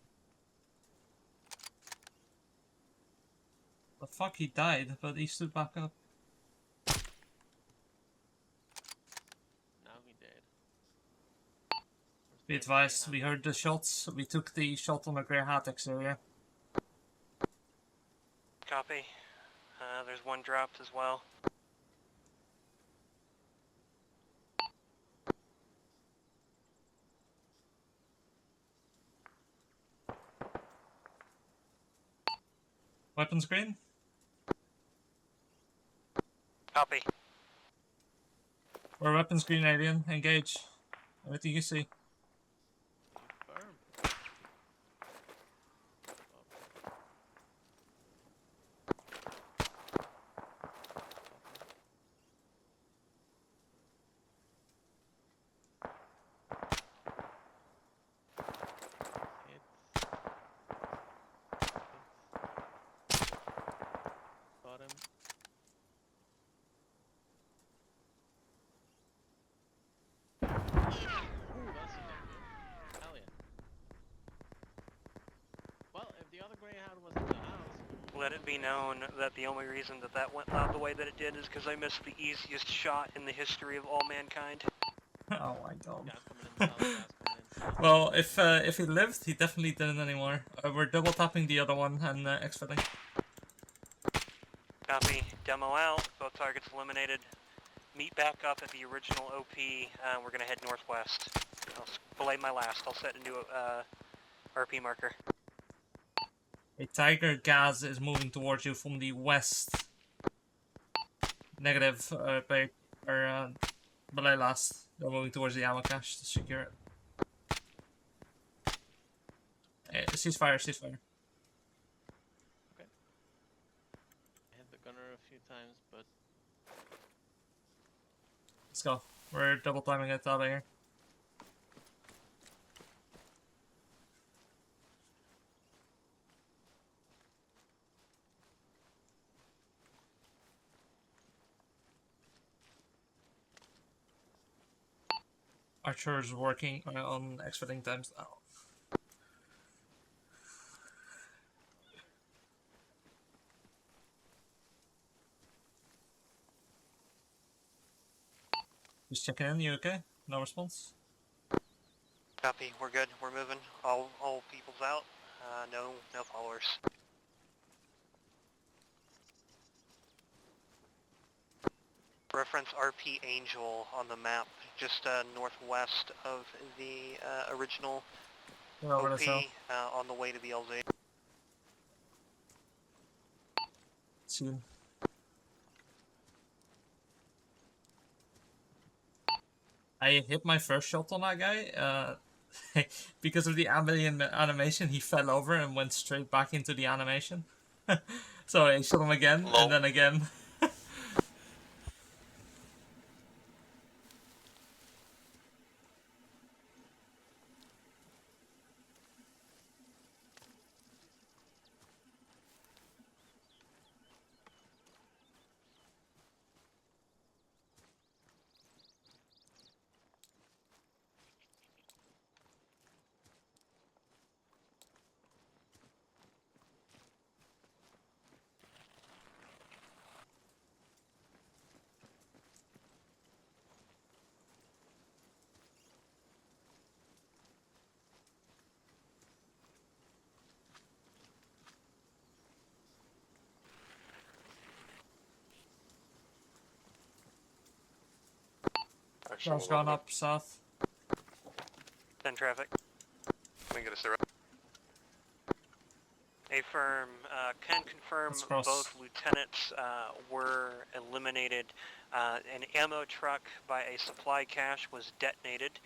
The fuck, he died, but he stood back up. Now he dead. Be advised, we heard the shots. We took the shot on the grey hat exterior. Copy. There's one dropped as well. Weapons green? Copy. We're weapons green alien. Engage. Everything you see. Confirm. Got him. Ooh, that's a damn hit. Hell yeah. Well, if the other Greyhound was in the house... Let it be known that the only reason that that went out the way that it did is because I missed the easiest shot in the history of all mankind. Oh my god. Gas coming in south, gas coming in south. Well, if he lived, he definitely didn't anymore. We're double tapping the other one and exfilling. Copy. Demo out. Both targets eliminated. Meet back up at the original OP. We're gonna head northwest. I'll belay my last. I'll set a new RP marker. A Tiger gas is moving towards you from the west. Negative, belay last. They're moving towards the ammo cache to secure it. Ceasefire, ceasefire. Okay. I hit the gunner a few times, but... Let's go. We're double timing it out of here. Archer's working on exfilling times now. Just checking in, you okay? No response? Copy. We're good. We're moving. All people's out. No followers. Reference RP Angel on the map, just northwest of the original We're over OP, the hill. on the way to the LZ. Soon. I hit my first shot on that guy. Because of the animation, he fell over and went straight back into the animation. So I shot him again, and then again. Car's gone up south. 10 traffic. Can we get us there? Affirm. Can confirm Let's cross. both lieutenants were eliminated. An ammo truck by a supply cache was detonated.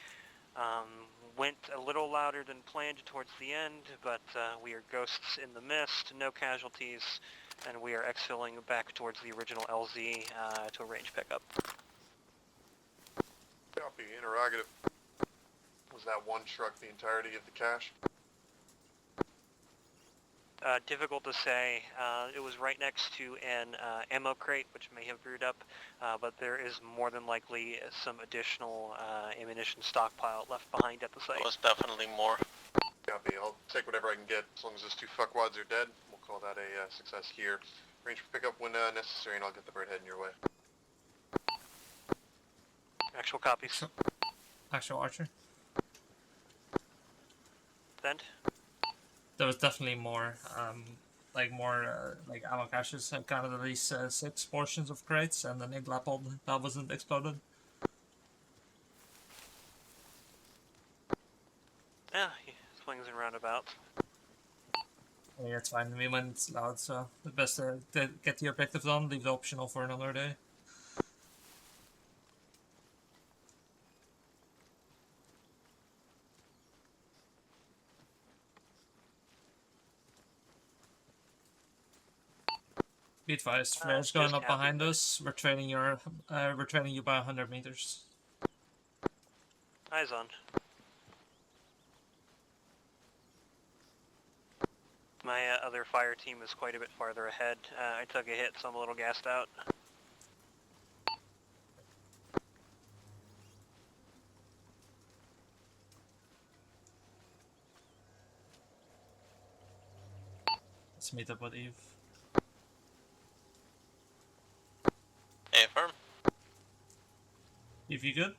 Went a little louder than planned towards the end, but we are ghosts in the mist, no casualties, and we are exfilling back towards the original LZ to arrange pickup. Copy. Interrogative. Was that one truck the entirety of the cache? Difficult to say. It was right next to an ammo crate, which may have brewed up, but there is more than likely some additional ammunition stockpile left behind at the site. It was definitely more. Copy. I'll take whatever I can get. As long as those two fuckwads are dead, we'll call that a success here. Arrange for pickup when necessary, and I'll get the bird heading your way. Actual copies. Actual Archer. Send. There was definitely more, like ammo caches. I counted at least 6 portions of crates, and then a pod that wasn't exploded. Yeah, swings and roundabouts. Yeah, it's fine. We went loud, so the best to get the objective done. Leave the optional for another day. Be advised, flares going up behind us. We're training you by 100 meters. Eyes on. My other fire team is quite a bit farther ahead. I took a hit, so I'm a little gassed out. Let's meet up with Eve. Hey, firm. Eve, you good?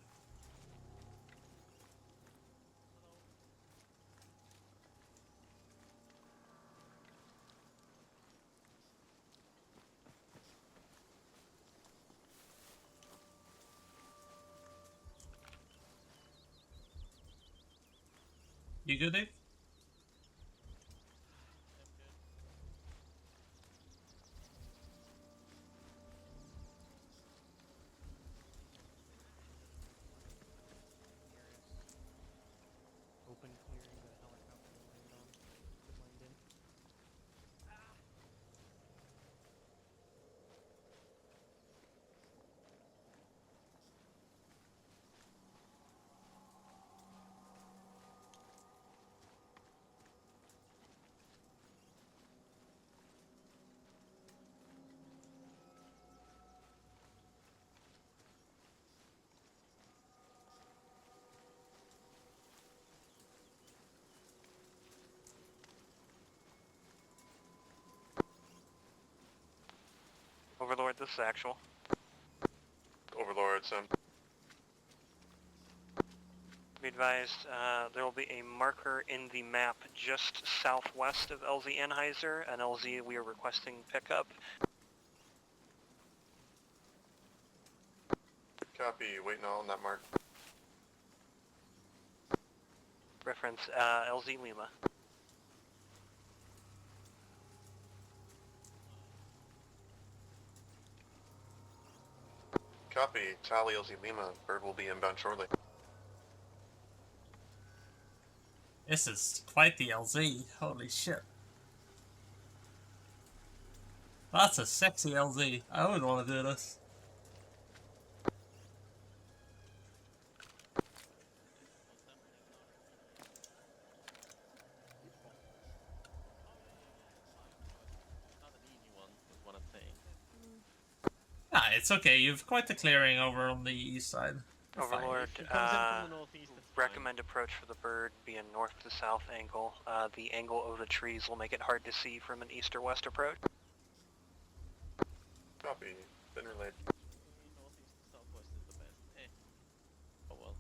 You good, Eve? Open clearing the helicopter to land on. Could land in. Overlord, this is actual. Overlord, Be advised, there will be a marker in the map just southwest of LZ Anheuser, and LZ we are requesting pickup. Copy, waiting on that mark. Reference LZ Lima. Copy, Tally LZ Lima. Bird will be inbound shortly. This is quite the LZ. Holy shit. That's a sexy LZ. I would want to do this. Ah, it's okay. You've quite the clearing over on the east side. You're fine. Overlord, If it comes in from the northeast, it's fine. recommend approach for the bird be a north to south angle. The angle of the trees will make it hard to see from an east or west approach. Copy, been relayed. Northeast to southwest is the best. Oh well.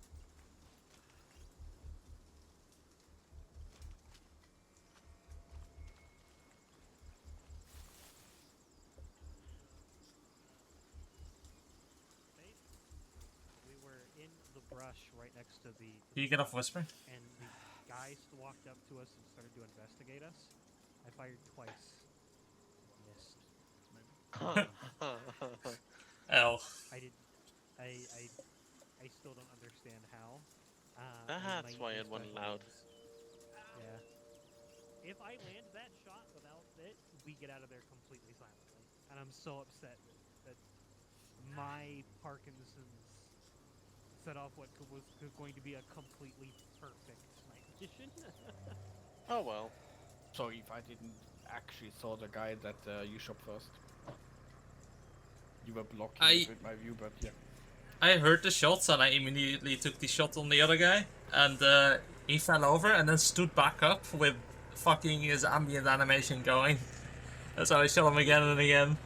We were in the brush right next to the. Can you get off Whisper? And the guys walked up to us and started to investigate us. I fired twice. Missed. L. I still don't understand how. That's why it went loud. Yeah. If I land that shot without it, we get out of there completely silently. And I'm so upset that my Parkinson's set off what was going to be a completely perfect night mission. Oh well. Sorry if I didn't actually saw the guy that you shot first. You were blocking it with my view, but yeah. I heard the shots and I immediately took the shot on the other guy, and he fell over and then stood back up with fucking his ambient animation going. That's how I shot him again and again.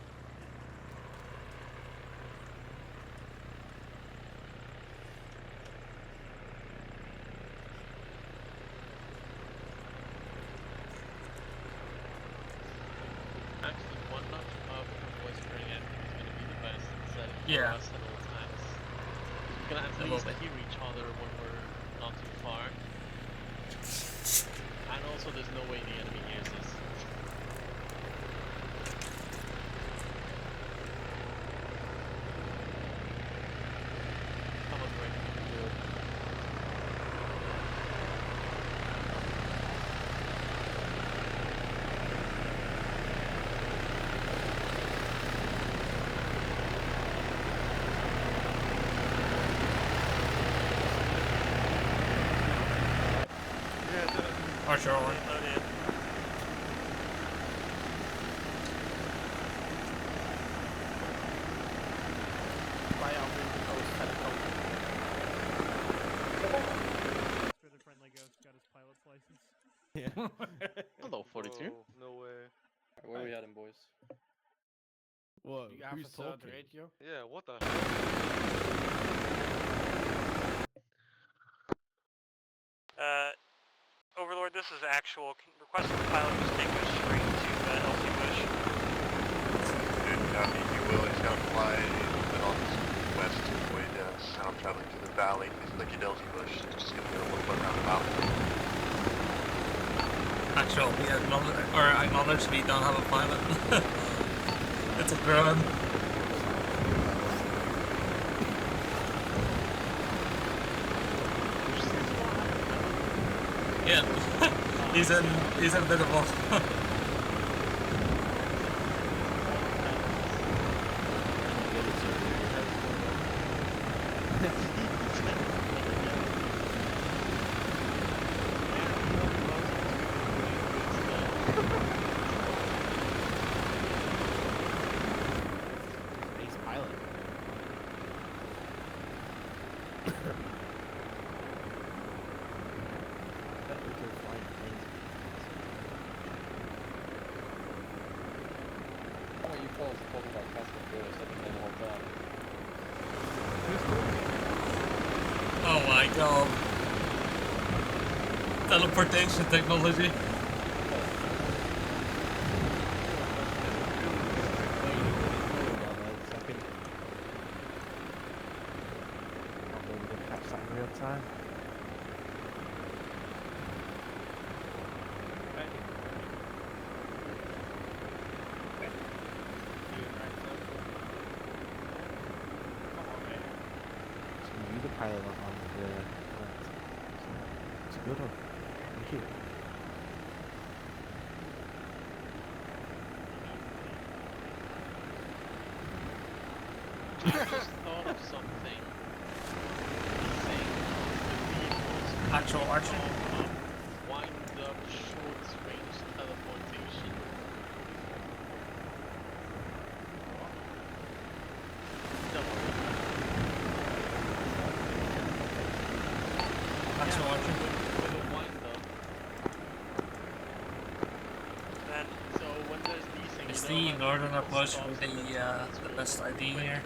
Actually, one notch above whispering, I think is going to be the best setting for Yeah. us at all times. We can at It will least be. hear each other when we're not too far. And also, there's no way the enemy hears us. Come on, Greg, you can do it. Sure. Fly out with the coast helicopter. Where the friendly ghost got his pilot's license. Yeah. Hello, 42. Whoa, no way. Where are we heading, boys? Whoa, You have who's a third talking? radio? Yeah, what the hell? Overlord, this is actual. Request the pilot just take us straight to LC Bush. And if you will, he's going to fly the northwest way south, traveling through the valley. He's like Delty Bush, just going to go a little bit around the mountain. Actual, we acknowledge we don't have a pilot. It's a drone. Yeah, he's invisible. Ace pilot. That we could fly planes. How about you fellas talking about Fast and Furious? I've been playing the whole time. Oh my god. Teleportation technology. Real time. So you the pilot on the left. It's a good one. Thank you. I just thought of something. Actual Archer. Wind up short range teleportation. Actual Archer. With a wind up. Then So when there's these things, It's you know the how northern people approach stop with and the best ID here.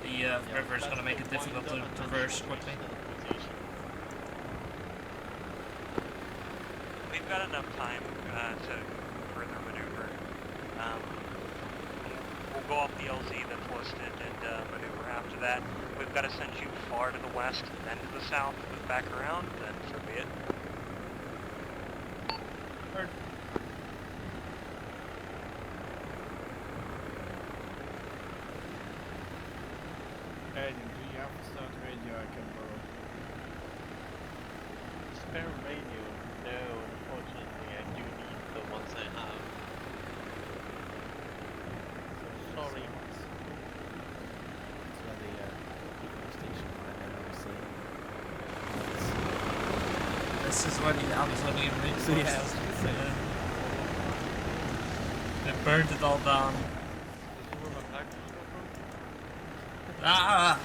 The river is gonna make it difficult to traverse quickly. we've got enough time to further maneuver. We'll go off the LZ that's listed and maneuver after that. We've got to send you far to the west, then to the south, move back around, then so be it. Aiden, do you have a third radio I can borrow? Spare radio? No, unfortunately, I do need the ones I have. Sorry. That's where the people station line and obviously. This is where the Amazonian rainforest So yeah, I was gonna say. They burned it all down. Where my package go from? Ah!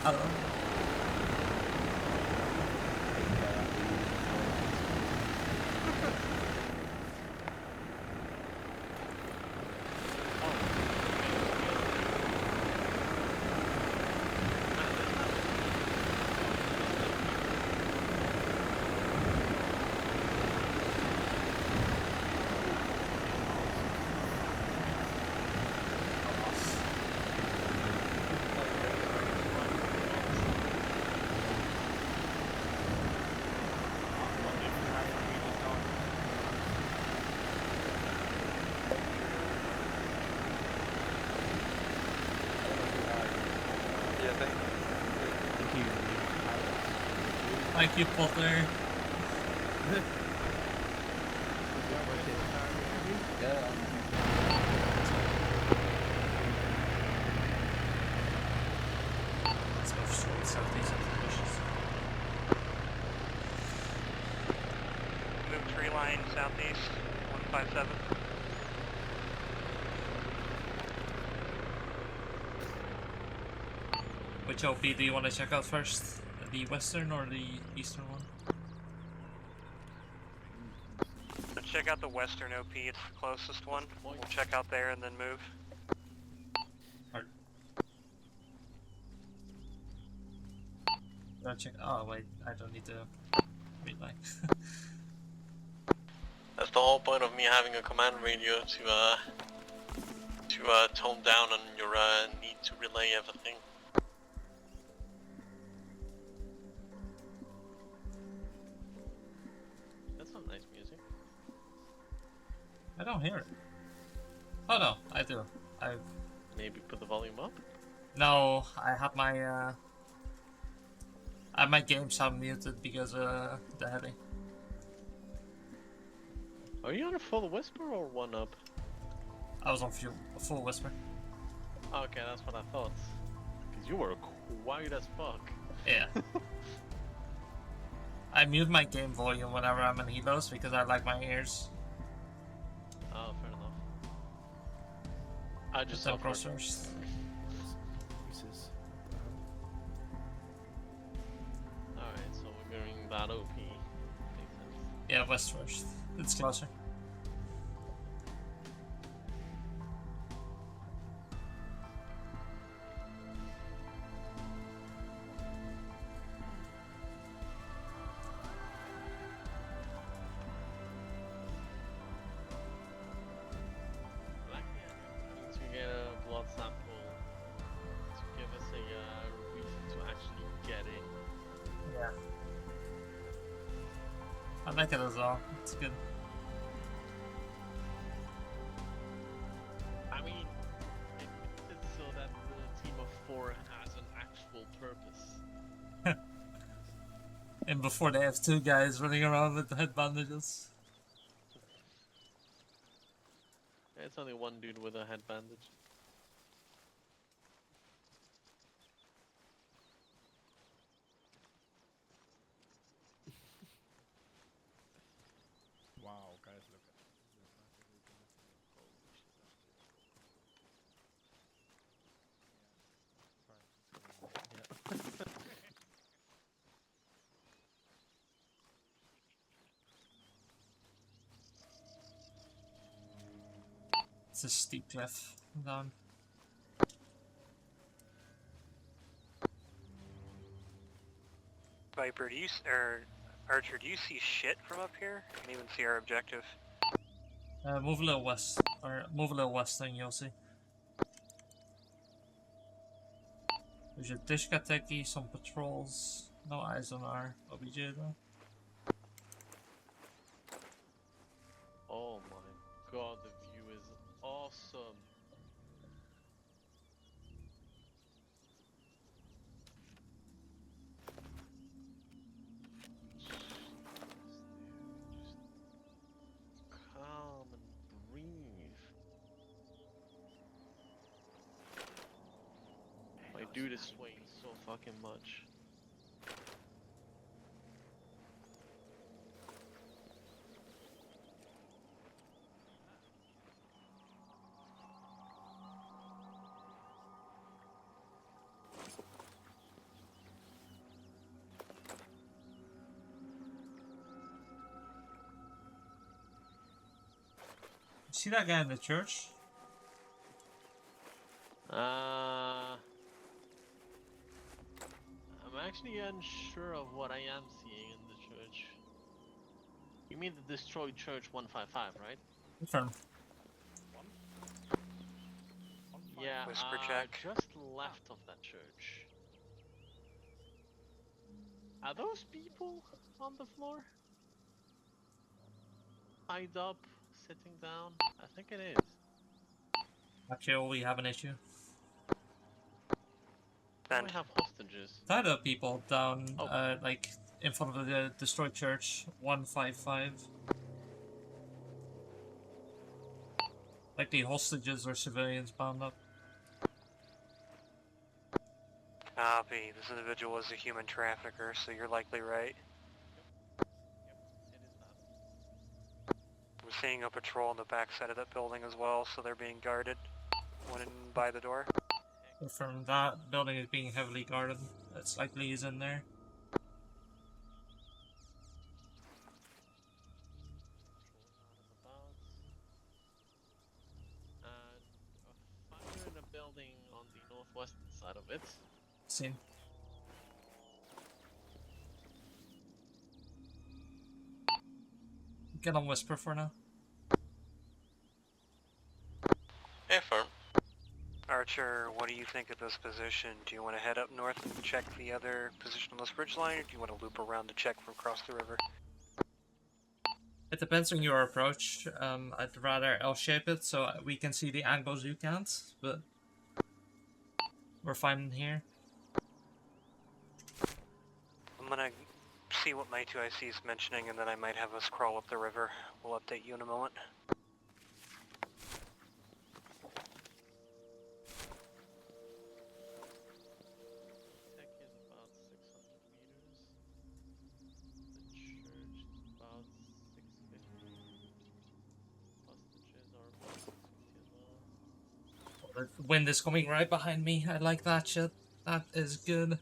Yeah, thank you. Thank you, Potter. Yeah. Let's go straight southeast of the bushes. Move tree line 9 southeast, 157. Which OP do you want to check out first? The western or the eastern one? So check out the western OP, it's the closest one. We'll check out there and then move. I'll check. Oh wait, I don't need to read line. That's the whole point of me having a command radio to tone down on your need to relay everything. That's some nice music. I don't hear it. Oh no, I do. I've Maybe put the volume up? no. I had my game sound muted because the heavy. Are you on a full whisper or one up? I was on full whisper. Okay, that's what I thought. Because you were quiet as fuck. Yeah. I mute my game volume whenever I'm in helos because I like my ears. Oh, fair enough. I just Some suffered. crossers. Pieces. Alright, so we're going that OP. Makes sense. Yeah, west first. It's closer. Luckily, I need to get a blood sample to give us a reason to actually get it. Yeah. I like it as well. It's good. I mean, it makes it so that the team of 4 has an actual purpose. And before they have 2 guys running around with head bandages. It's only one dude with a head bandage. Wow, guys, look at It's a steep cliff down. Viper, do you Archer, do you see shit from up here? I can even see our objective. Move a little west, or move a little west, and you'll see. There's your Dishkateki, some patrols. No eyes on our OBJ though. Oh my god, the view is awesome. Just calm and breathe. My dude is swaying so fucking much. See that guy in the church? I'm actually unsure of what I am seeing in the church. You mean the destroyed church 155, right? Confirm. Yeah, Whisper check. just left of that church. Are those people on the floor? Tied up, sitting down? I think it is. Actually, we have an issue. We have hostages. Tied up people down, Oh. like in front of the destroyed church, 155. Like the hostages or civilians bound up. Copy. This individual is a human trafficker, so you're likely right. It is that. seeing a patrol on the backside of that building as well, so they're being guarded when in by the door. From that building is being heavily guarded. It's likely he's in there. And a fire in a building on the northwestern side of it. Seen. Get on Whisper for now. Affirm. Archer, what do you think of this position? Do you want to head up north and check the other position on this bridge line, or do you want to loop around to check from across the river? It depends on your approach. I'd rather L-shape it so we can see the angles you can't, but we're fine here. I'm gonna see what my 2IC is mentioning, and then I might have us crawl up the river. We'll update you in a moment. Tech is about 600 meters. The church is about 650. Hostages are about 650 as well. The wind is coming right behind me. I like that shit. That is good.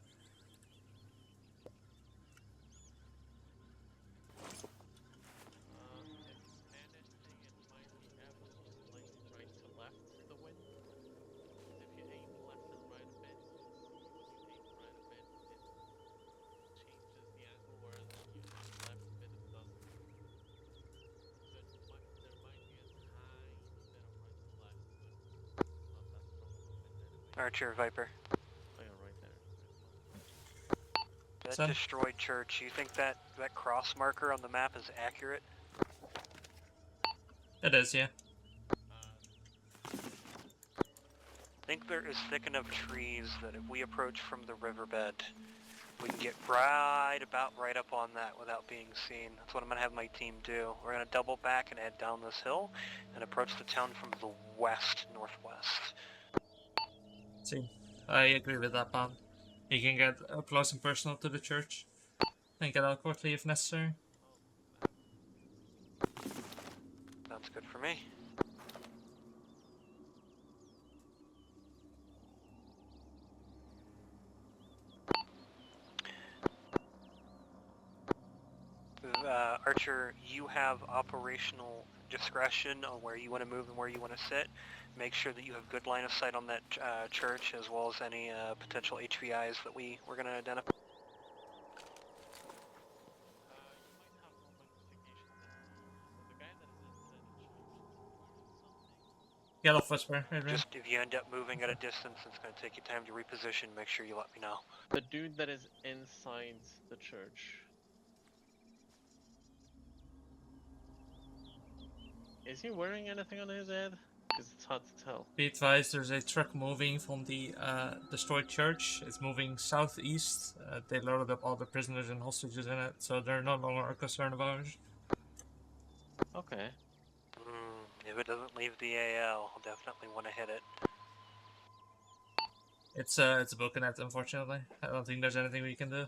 Archer, Viper. Oh yeah, right there. That Son? destroyed church, you think that cross marker on the map is accurate? It is, yeah. I think there is thick enough trees that if we approach from the riverbed, we can get right up on that without being seen. That's what I'm going to have my team do. We're going to double back and head down this hill and approach the town from the west-northwest. See, I agree with that, Bob. You can get up close and personal to the church and get out quickly if necessary. Sounds good for me. Archer, you have operational discretion on where you want to move and where you want to sit. Make sure that you have good line of sight on that church, as well as any potential HVIs that we're going to identify. Get off Whisper. Just if you end up moving at a distance, it's going to take you time to reposition. Make sure you let me know. The dude that is inside the church. Is he wearing anything on his head? Because it's hard to tell. Be advised, there's a truck moving from the destroyed church. It's moving southeast. They loaded up all the prisoners and hostages in it, so they're no longer a concern of ours. Okay. If it doesn't leave the AL, I'll definitely want to hit it. It's a Bokanet, unfortunately. I don't think there's anything we can do.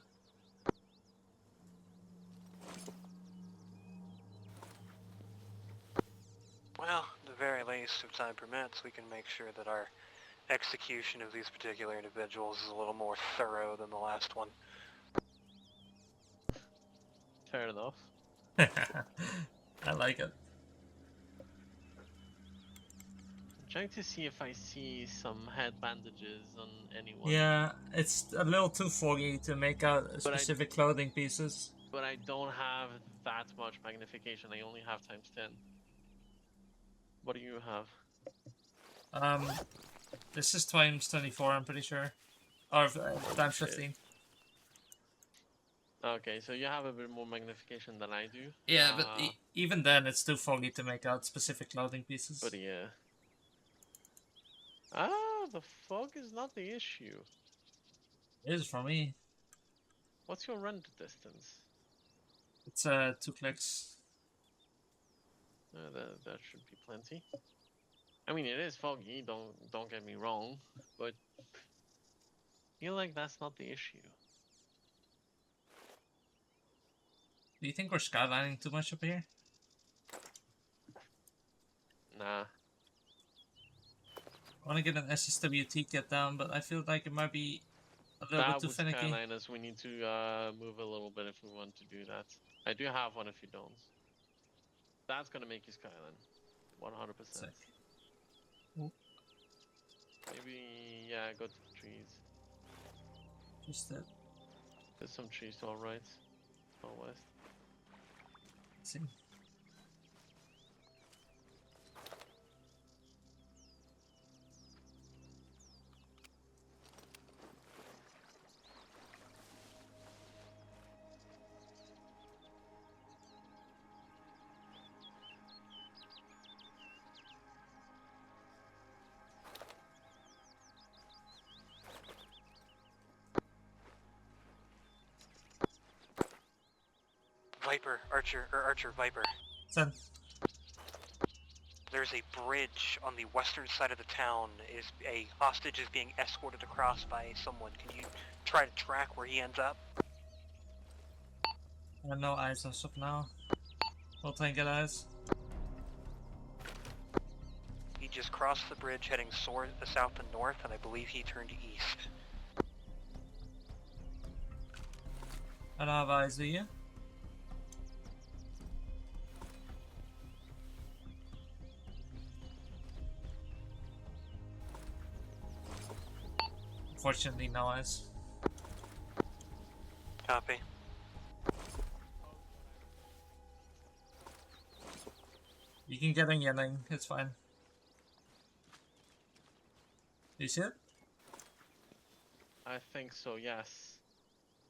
Well, at the very least, if time permits, we can make sure that our execution of these particular individuals is a little more thorough than the last one. Fair enough. I like it. I'm trying to see if I see some head bandages on anyone. Yeah, it's a little too foggy to make out specific clothing pieces. But I don't have that much magnification. I only have times 10. What do you have? This is times 24, I'm pretty sure. Or times 15. Okay, so you have a bit more magnification than I do. Yeah, but even then, it's too foggy to make out specific clothing pieces. But yeah. The fog is not the issue. It is for me. What's your run distance? It's 2 clicks. That should be plenty. I mean, it is foggy. Don't get me wrong, but I feel like that's not the issue. Do you think we're skylining too much up here? Nah. I want to get an SSWT kit down, but I feel like it might be a little That bit too would finicky. skyline us. We need to move a little bit if we want to do that. I do have one if you don't. That's gonna make you skyline. 100%. Sick. Maybe, yeah, go to the trees. Just that. There's some trees to our right, to our west. See. Viper, Archer, Viper. Send. There's a bridge on the western side of the town. A hostage is being escorted across by someone. Can you try to track where he ends up? I have no eyes as of now. We'll try and get eyes. He just crossed the bridge heading south and north, and I believe he turned east. I don't have eyes, do you? Unfortunately, no eyes. Copy. You can get in yelling, it's fine. You see it? I think so, yes.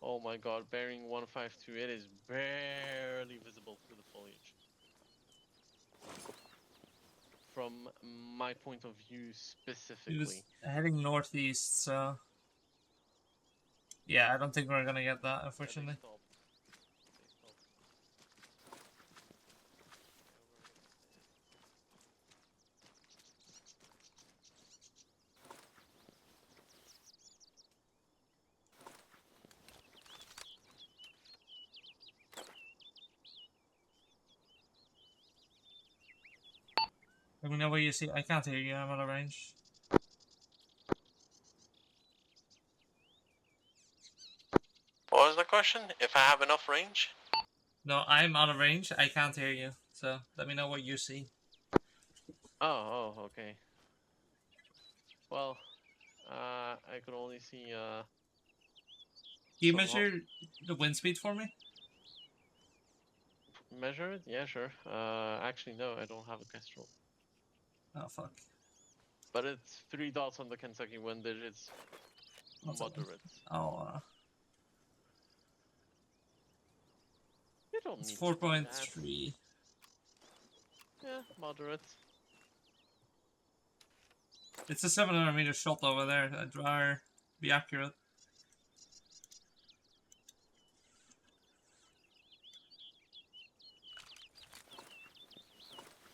Oh my god, bearing 152, it is barely visible through the foliage. From my point of view He specifically. was heading northeast, so... Yeah, I don't think we're gonna get that, unfortunately. They stopped. Let me know where you see. I can't hear you, I'm out of range. What was the question? If I have enough range? No, I'm out of range, I can't hear you. So, let me know what you see. Oh, okay. Well, I could only see, Can you some measure the wind speed for me? measure it? Yeah, sure. Actually, no, I don't have a Kestrel. Oh, fuck. But it's 3 dots on the Kentucky wind digits. What's up? Moderate. Oh, You don't it's need to do that. 4.3. Yeah, moderate. It's a 700-meter shot over there. I'd rather be accurate.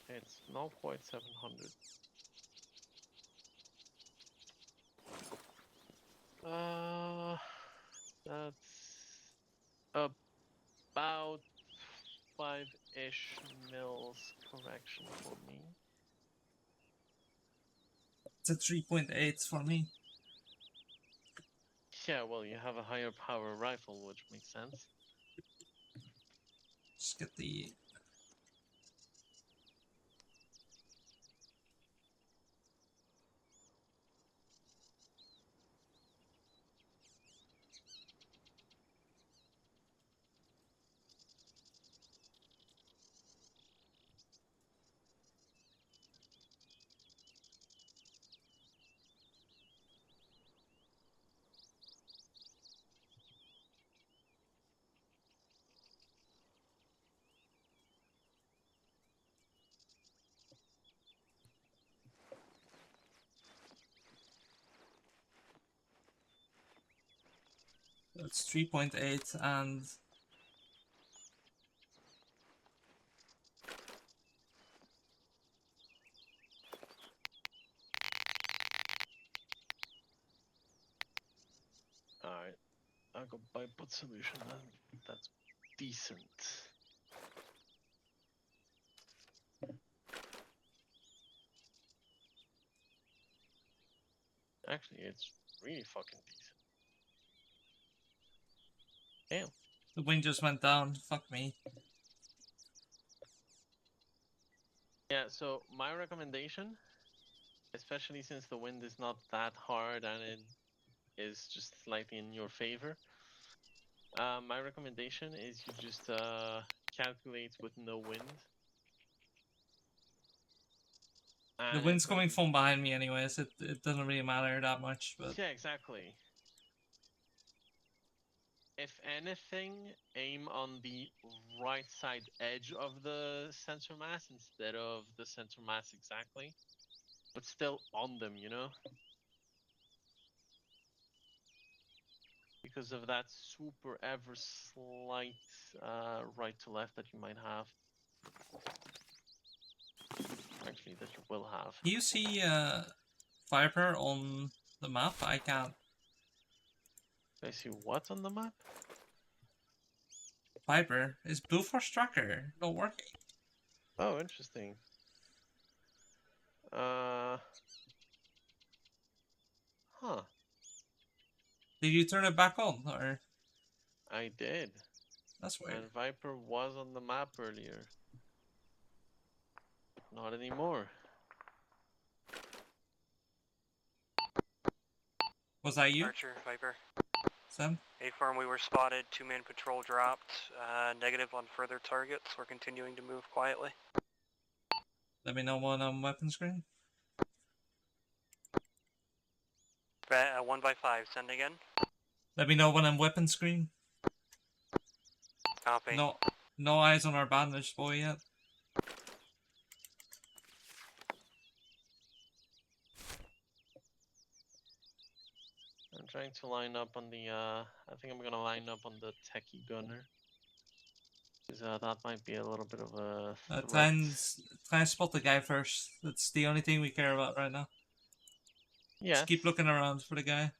It's not quite 700. That's about 5-ish mils correction for me. It's a 3.8 for me. Yeah, well, you have a higher power rifle, which makes sense. Just get the... It's 3.8 and... Alright, I'll go bipod solution then. That's decent. Actually, it's really fucking decent. Damn. The wind just went down. Fuck me. Yeah, so my recommendation, especially since the wind is not that hard and it is just slightly in your favor, my recommendation is you just calculate with no wind. The And wind's if coming it- from behind me anyways. It doesn't really matter that much, but Yeah, exactly. If anything, aim on the right side edge of the center mass instead of the center mass exactly. But still on them, you know? Because of that super ever slight right to left that you might have. Actually, that you will have. do you see Viper on the map? I can't. I see what on the map? Viper is Blue Force tracker not working. Oh, interesting. Huh. Did you turn it back on or? I did. That's weird. And Viper was on the map earlier. Not anymore. Was that you, Archer, Viper. Sam? A-Farm, we were spotted. 2-man patrol dropped. Negative on further targets. We're continuing to move quietly. Let me know when I'm weapon screen. 1 by 5, send again. Let me know when I'm weapon screen. Copy. No eyes on our bandaged boy yet. I'm trying to line up on the, I think I'm gonna line up on the techie gunner. Because that might be a little bit of a Try threat. and spot the guy first. That's the only thing we care about right now. Yeah. Just keep looking around for the guy.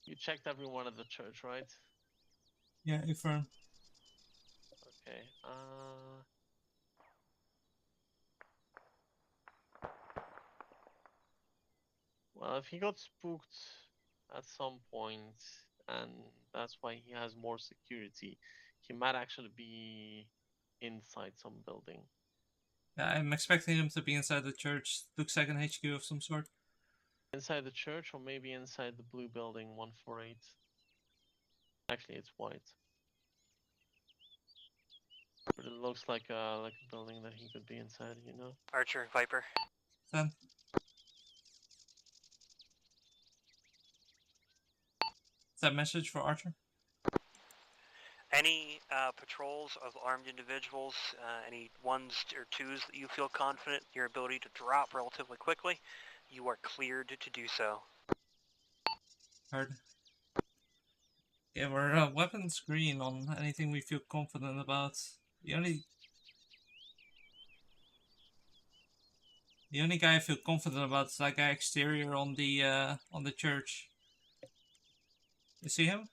You checked every one at the church, right? Yeah, affirm. Okay, well, if he got spooked at some point, and that's why he has more security, he might actually be inside some building. Yeah, I'm expecting him to be inside the church. Looks like an HQ of some sort. Inside the church, or maybe inside the blue building 148. Actually, it's white. But it looks like a building that he could be inside, you know? Archer, Viper. 10. Is that message for Archer? Any patrols of armed individuals, any 1s or 2s that you feel confident in your ability to drop relatively quickly, you are cleared to do so. Heard. Yeah, we're weapon screen on anything we feel confident about. The only guy I feel confident about is that guy exterior on the church. You see him?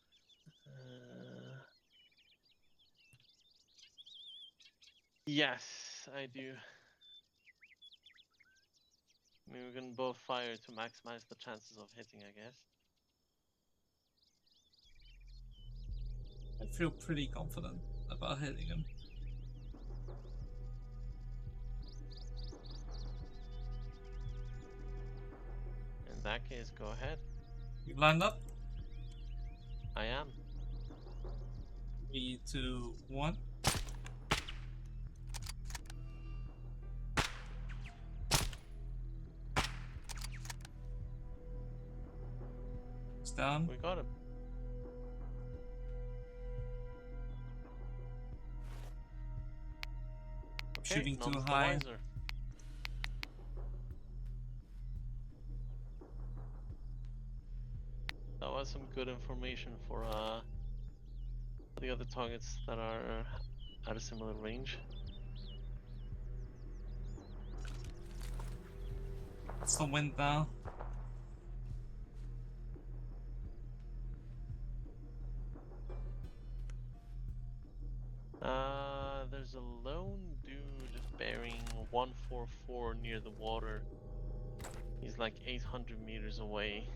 Yes, I do. I mean, we can both fire to maximize the chances of hitting, I guess. I feel pretty confident about hitting him. In that case, go ahead. You lined up? I am. 3, 2, 1. It's down. We got him. Okay, Shooting too none's the high. wiser. That was some good information for the other targets that are at a similar range. It's the wind now. There's There's a lone dude bearing 144 near the water. He's like 800 meters away.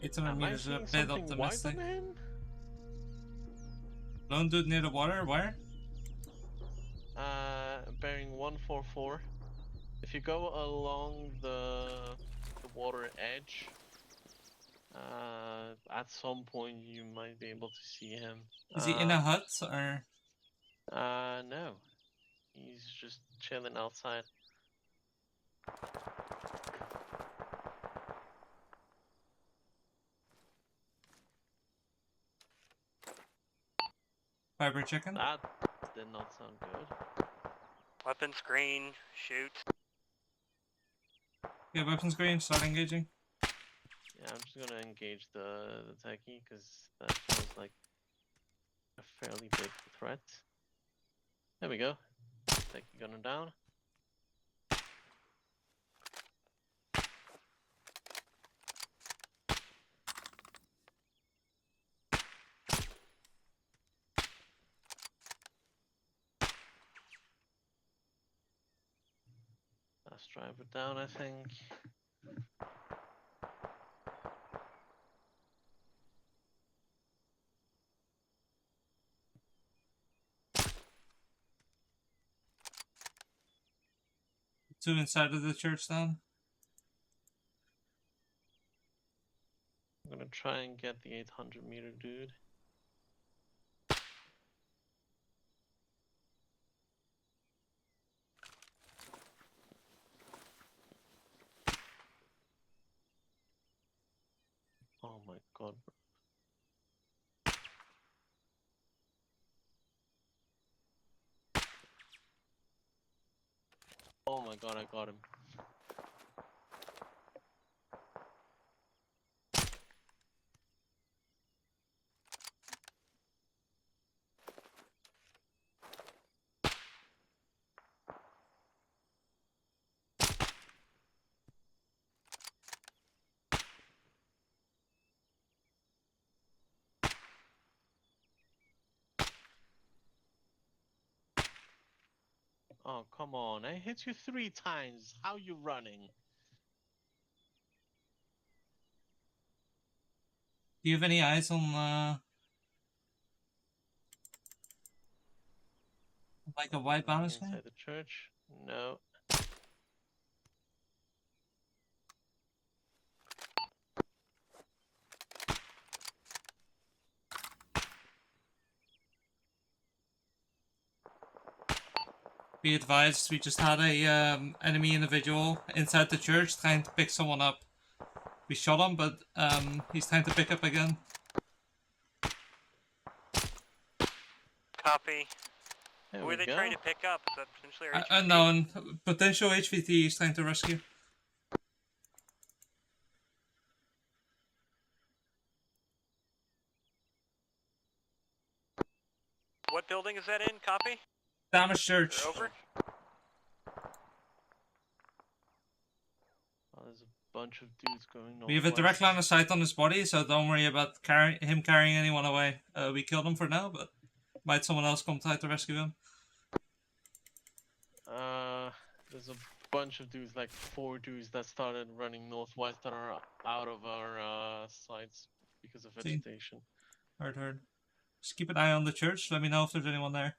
800 Am I meters is a seeing bit something white optimistic. on him? Lone dude near the water, where? Bearing 144. If you go along the water edge, at some point you might be able to see him. Is he in a hut or? No. He's just chilling outside. Fiber chicken? That did not sound good. Weapons green, shoot. Yeah, weapons green, start engaging. Yeah, I'm just gonna engage the techie because that feels like a fairly big threat. There we go. Techie gunner down. Last driver down, I think. Two inside of the church down. I'm gonna try and get the 800-meter dude. Oh my god. Oh my god, I got him. Oh, come on. I hit you 3 times. How you running? Do you have any eyes on like a white balance Inside the church? No. Be advised, we just had a enemy individual inside the church trying to pick someone up. We shot him, but he's trying to pick up again. Copy. There Who we are they go. trying to pick up? Is that potentially our HVT? Unknown. Potential HVT is trying to rescue. What building is that in? Copy? Damage church. You're over? Oh, there's a bunch of dudes going northwest. We have a direct line of sight on his body, so don't worry about him carrying anyone away. We killed him for now, but might someone else come try to rescue him? There's a bunch of dudes, like 4 dudes that started running northwest that are out of our sights because of See. vegetation. Heard. Just keep an eye on the church. Let me know if there's anyone there.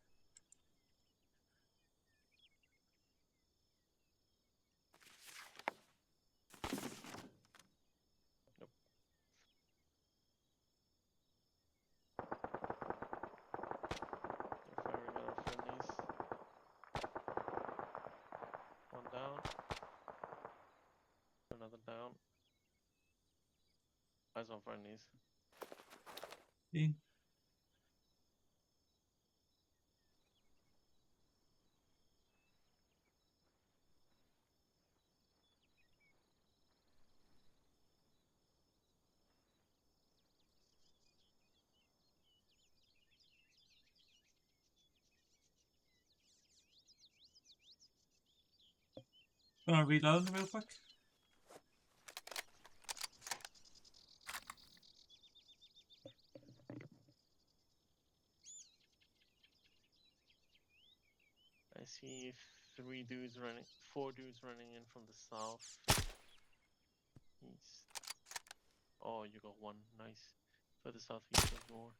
They're firing at our friendlies. One down. Another down. Eyes on friendlies. See. Gonna reload real quick. see 4 dudes running in from the south. East. Oh, you got one. Nice. Further southeast there's more.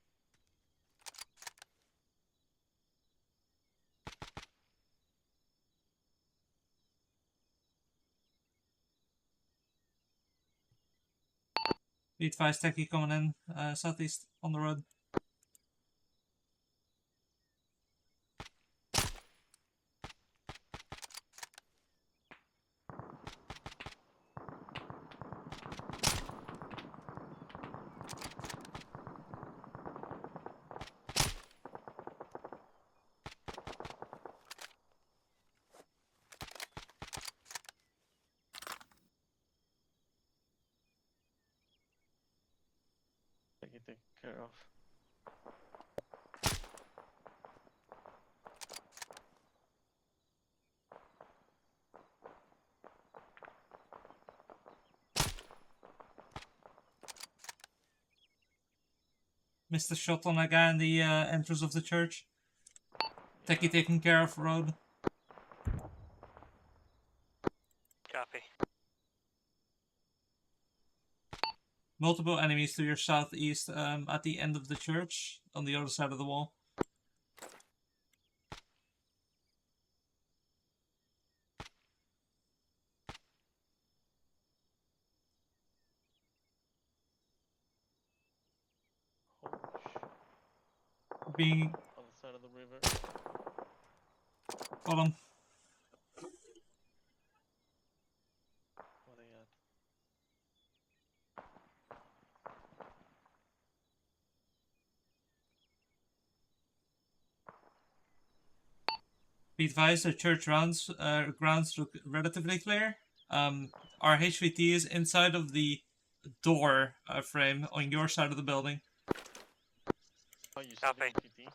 Be advised, techie coming in southeast on the road. Take it taken care of. Missed the shot on a guy in the entrance of the church. Techie taken care of road. Copy. Multiple enemies to your southeast at the end of the church on the other side of the wall. Holy shit. Being Other side of the river. bottom. Where they at? Be advised, the church grounds look relatively clear. Our HVT is inside of the door frame on your side of the building. Oh, you said Copy. HVT?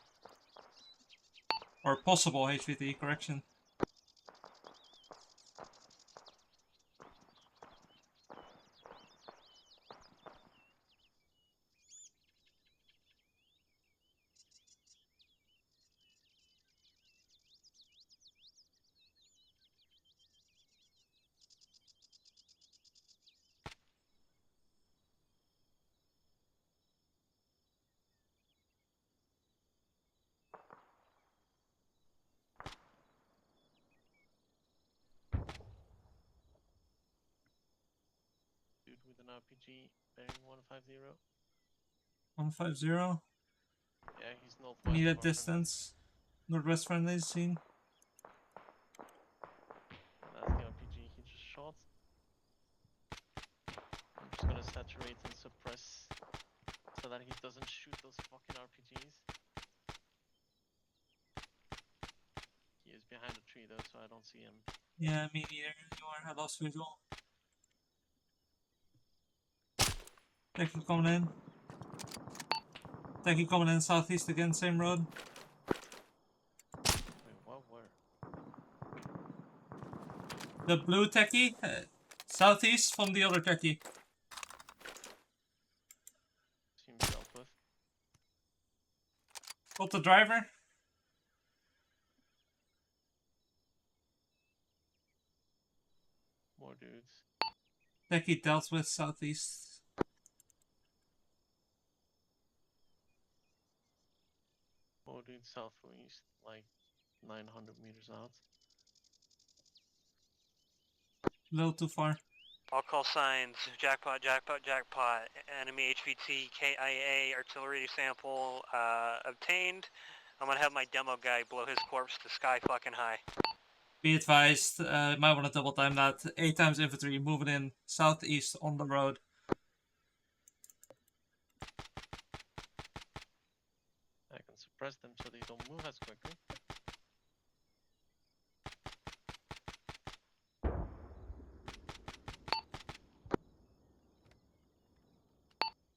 Or possible HVT, correction. Dude with an RPG bearing 150. 150. Yeah, he's northwest. Need a of our friendly. distance. Northwest friendly scene. That's the RPG he just shot. I'm just gonna saturate and suppress so that he doesn't shoot those fucking RPGs. He is behind a tree though, so I don't see him. Yeah, me neither. You are. I lost visual. Techie coming in. Techie coming in southeast again, same road. Wait, what? Where? The blue techie, southeast from the other techie. Seems dealt with. Got the driver. More dudes. Techie dealt with southeast. More dudes southwest, like 900 meters out. A little too far. All call signs, jackpot, jackpot, jackpot. Enemy HVT, KIA, artillery sample obtained. I'm gonna have my demo guy blow his corpse to sky fucking high. Be advised, might want to double time that. 8 times infantry moving in southeast on the road. I can suppress them so they don't move as quickly.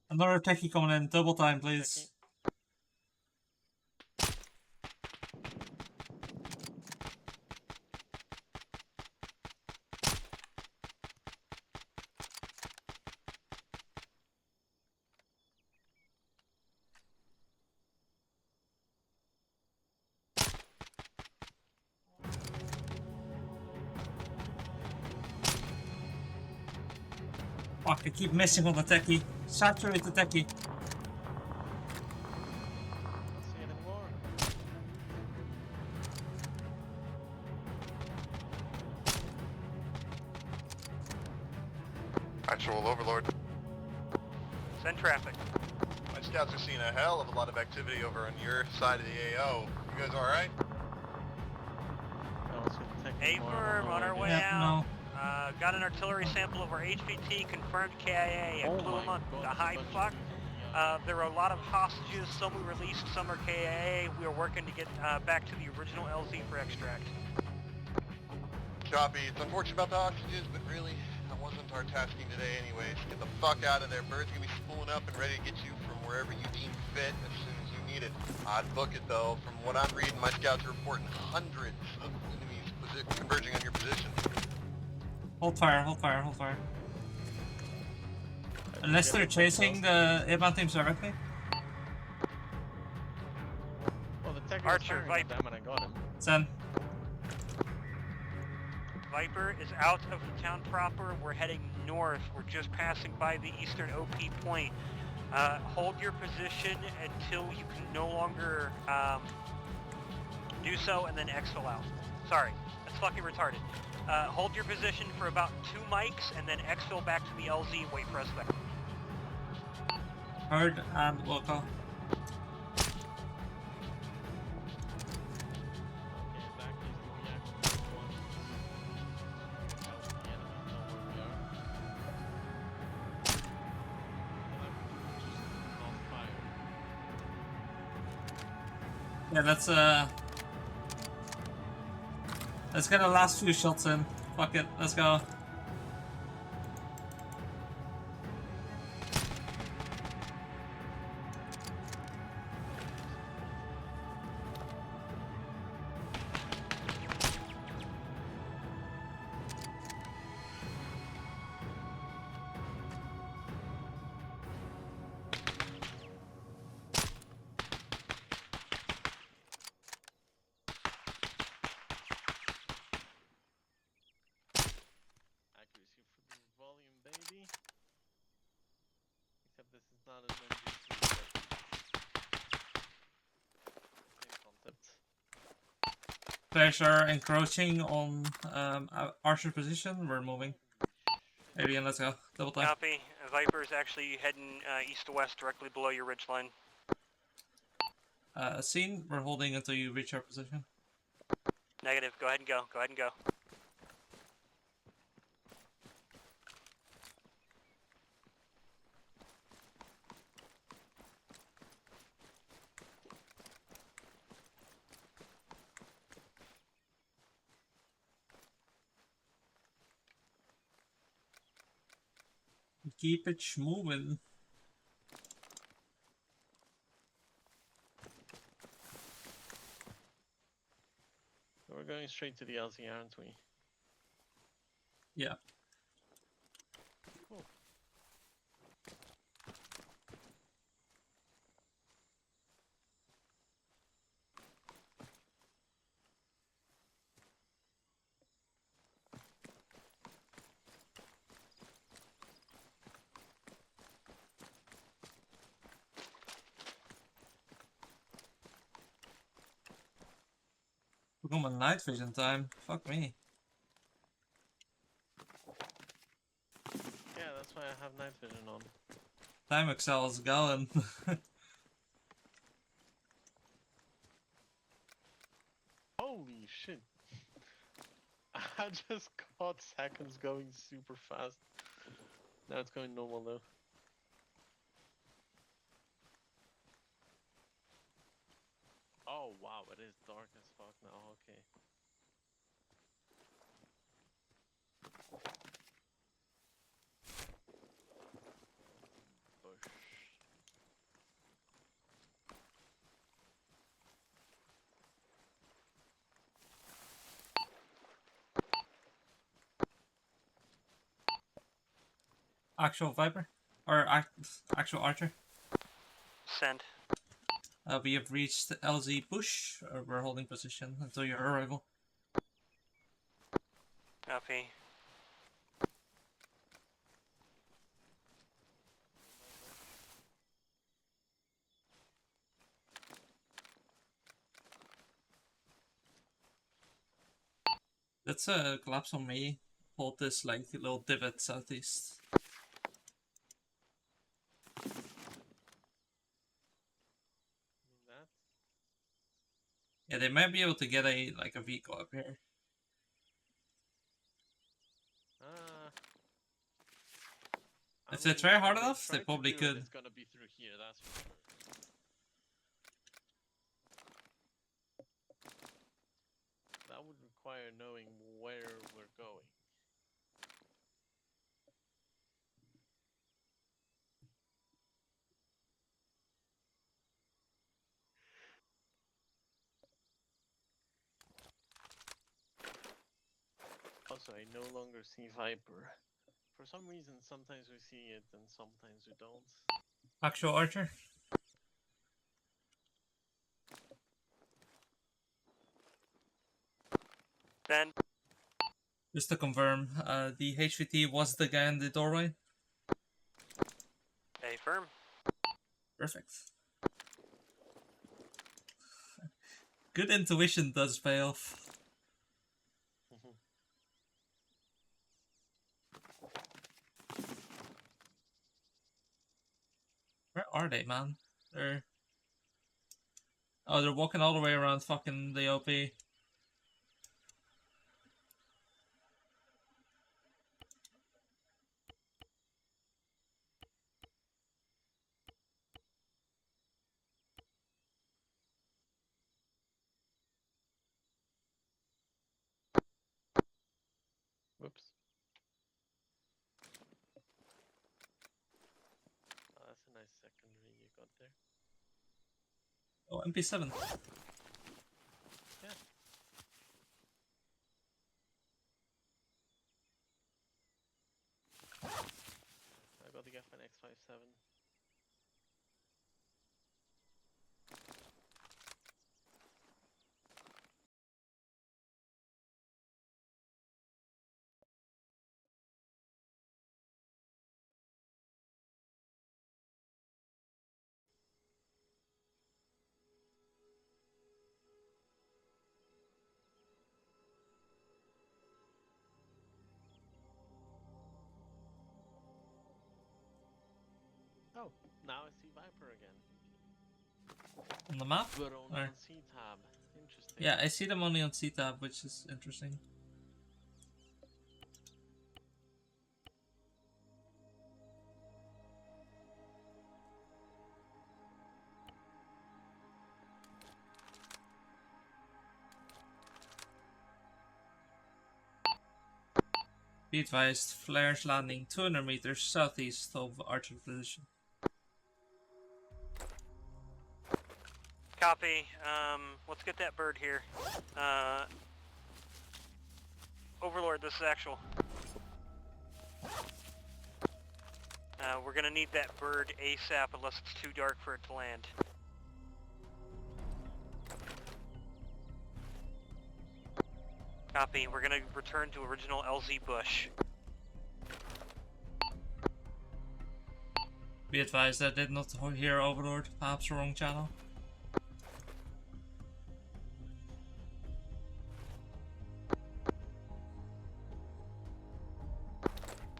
Another techie coming in, double time please. Fuck, I keep missing on the techie. Saturate the techie. See it anymore. Actual Overlord. Send traffic. My scouts are seeing a hell of a lot of activity over on your side of the AO. You guys alright? A-firm, on our way Yeah, out. Got an artillery sample of our HVT, confirmed KIA at Pluma, the high fuck. There are a lot of hostages, some we released, some are KIA. We are working to get back to the original LZ for extract. Copy. It's unfortunate about the hostages, but really, that wasn't our tasking today anyways. Get the fuck out of there. Bird's gonna be spooling up and ready to get you from wherever you deem fit as soon as you need it. I'd book it though. From what I'm reading, my scouts are reporting hundreds of enemies converging on your position. Hold fire, hold fire, hold fire. Unless they're chasing the A-bomb teams directly. Well, the tech Archer, Viper. Damn it, I got him. Send. Viper is out of the town proper. We're heading north. We're just passing by the eastern OP point. Hold your position until you can no longer do so, and then exfil out. Sorry, that's fucking retarded. Hold your position for about 2 mics, and then exfil back to the LZ. Wait for us there. Heard and local. Yeah, let's get the last few shots in. Fuck it, let's go. Except this is not as MG2, same concept. Pressure encroaching on Archer's position. We're moving. Alien, let's go. Double time. Copy. Viper is actually heading east to west, directly below your ridgeline. Scene. We're holding until you reach our position. Negative. Go ahead and go. Go ahead and go. Keep it moving. We're going straight to the LZ, aren't we? Yeah. Cool. We're going night vision time. Fuck me. Yeah, that's why I have night vision on. Time Excel is going. Holy shit. I just caught seconds going super fast. Now it's going normal though. Oh wow, it is dark as fuck now, okay. Bush. Actual Viper? Or actual Archer? Send. We have reached LZ Bush. We're holding position until your arrival. Copy. Let's collapse on me. Hold this like little divot southeast. That. Yeah, they might be able to get a vehicle up here. I If they mean, try hard when enough, they try to probably do it, could. It's gonna be through here, that's for sure. That would require knowing where we're going. Also, I no longer see Viper. For some reason, sometimes we see it and sometimes we don't. Actual Archer. Ben, Just to confirm, the HVT was the guy in the doorway. affirm. Perfect. Good intuition does pay off. Where are they, man? Oh, they're walking all the way around fucking the OP. Whoops. Oh, that's a nice secondary you got there. Oh, MP7. Yeah. I got the Geffen X57. Oh, now I see Viper again. On the map? But only Or- on C-Tab. Interesting. Yeah, I see them only on C-Tab, which is interesting. Be advised, flares landing 200 meters southeast of Archer position. Copy. Let's get that bird here. Overlord, this is actual. We're gonna need that bird ASAP unless it's too dark for it to land. Copy. We're gonna return to original LZ Bush. Be advised, I did not hear Overlord, perhaps the wrong channel.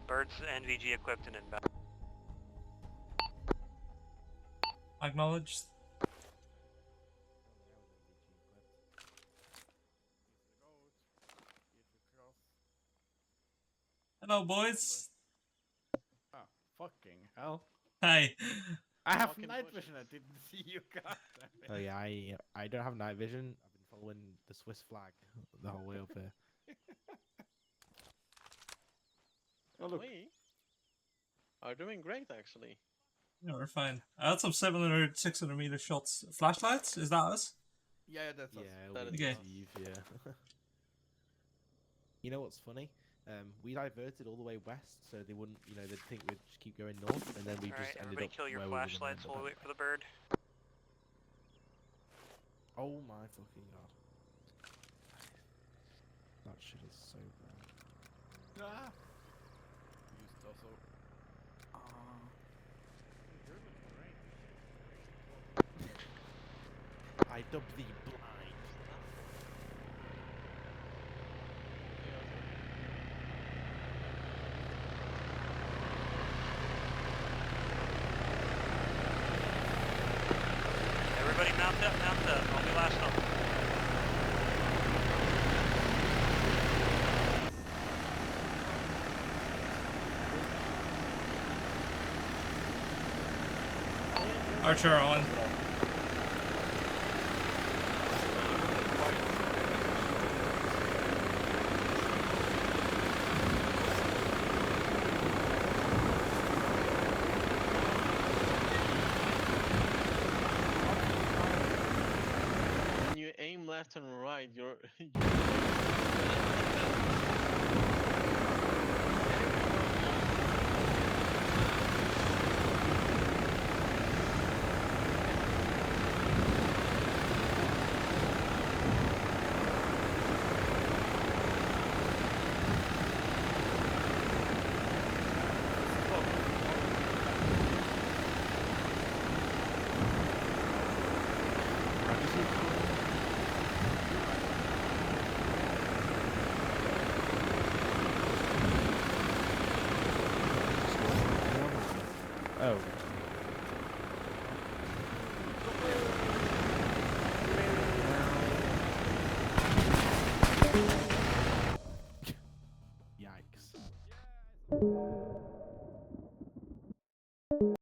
Birds NVG equipped and inbound. Acknowledged. Hello, boys. Oh, fucking hell. Hi. I have Fucking night bushes. vision, I didn't see you guys. Oh yeah, I don't have night vision. I've been following the Swiss flag the whole way up here. Oh, look. We are doing great, actually. Yeah, we're fine. I had some 700, 600 meter shots. Flashlights? Is that us? Yeah, that's us. Yeah, That we is Okay. receive, yeah. You know what's funny? We diverted all the way west, so they wouldn't, they'd think we'd just keep going north, and then we Alright, just ended everybody up kill your where we were gonna flashlights end while up we at. wait for the bird. Oh my fucking god. That shit is so bad. Ah. Used also. I dub thee blind. mount up. I'll be last up. Archer on. When you aim left and right, you're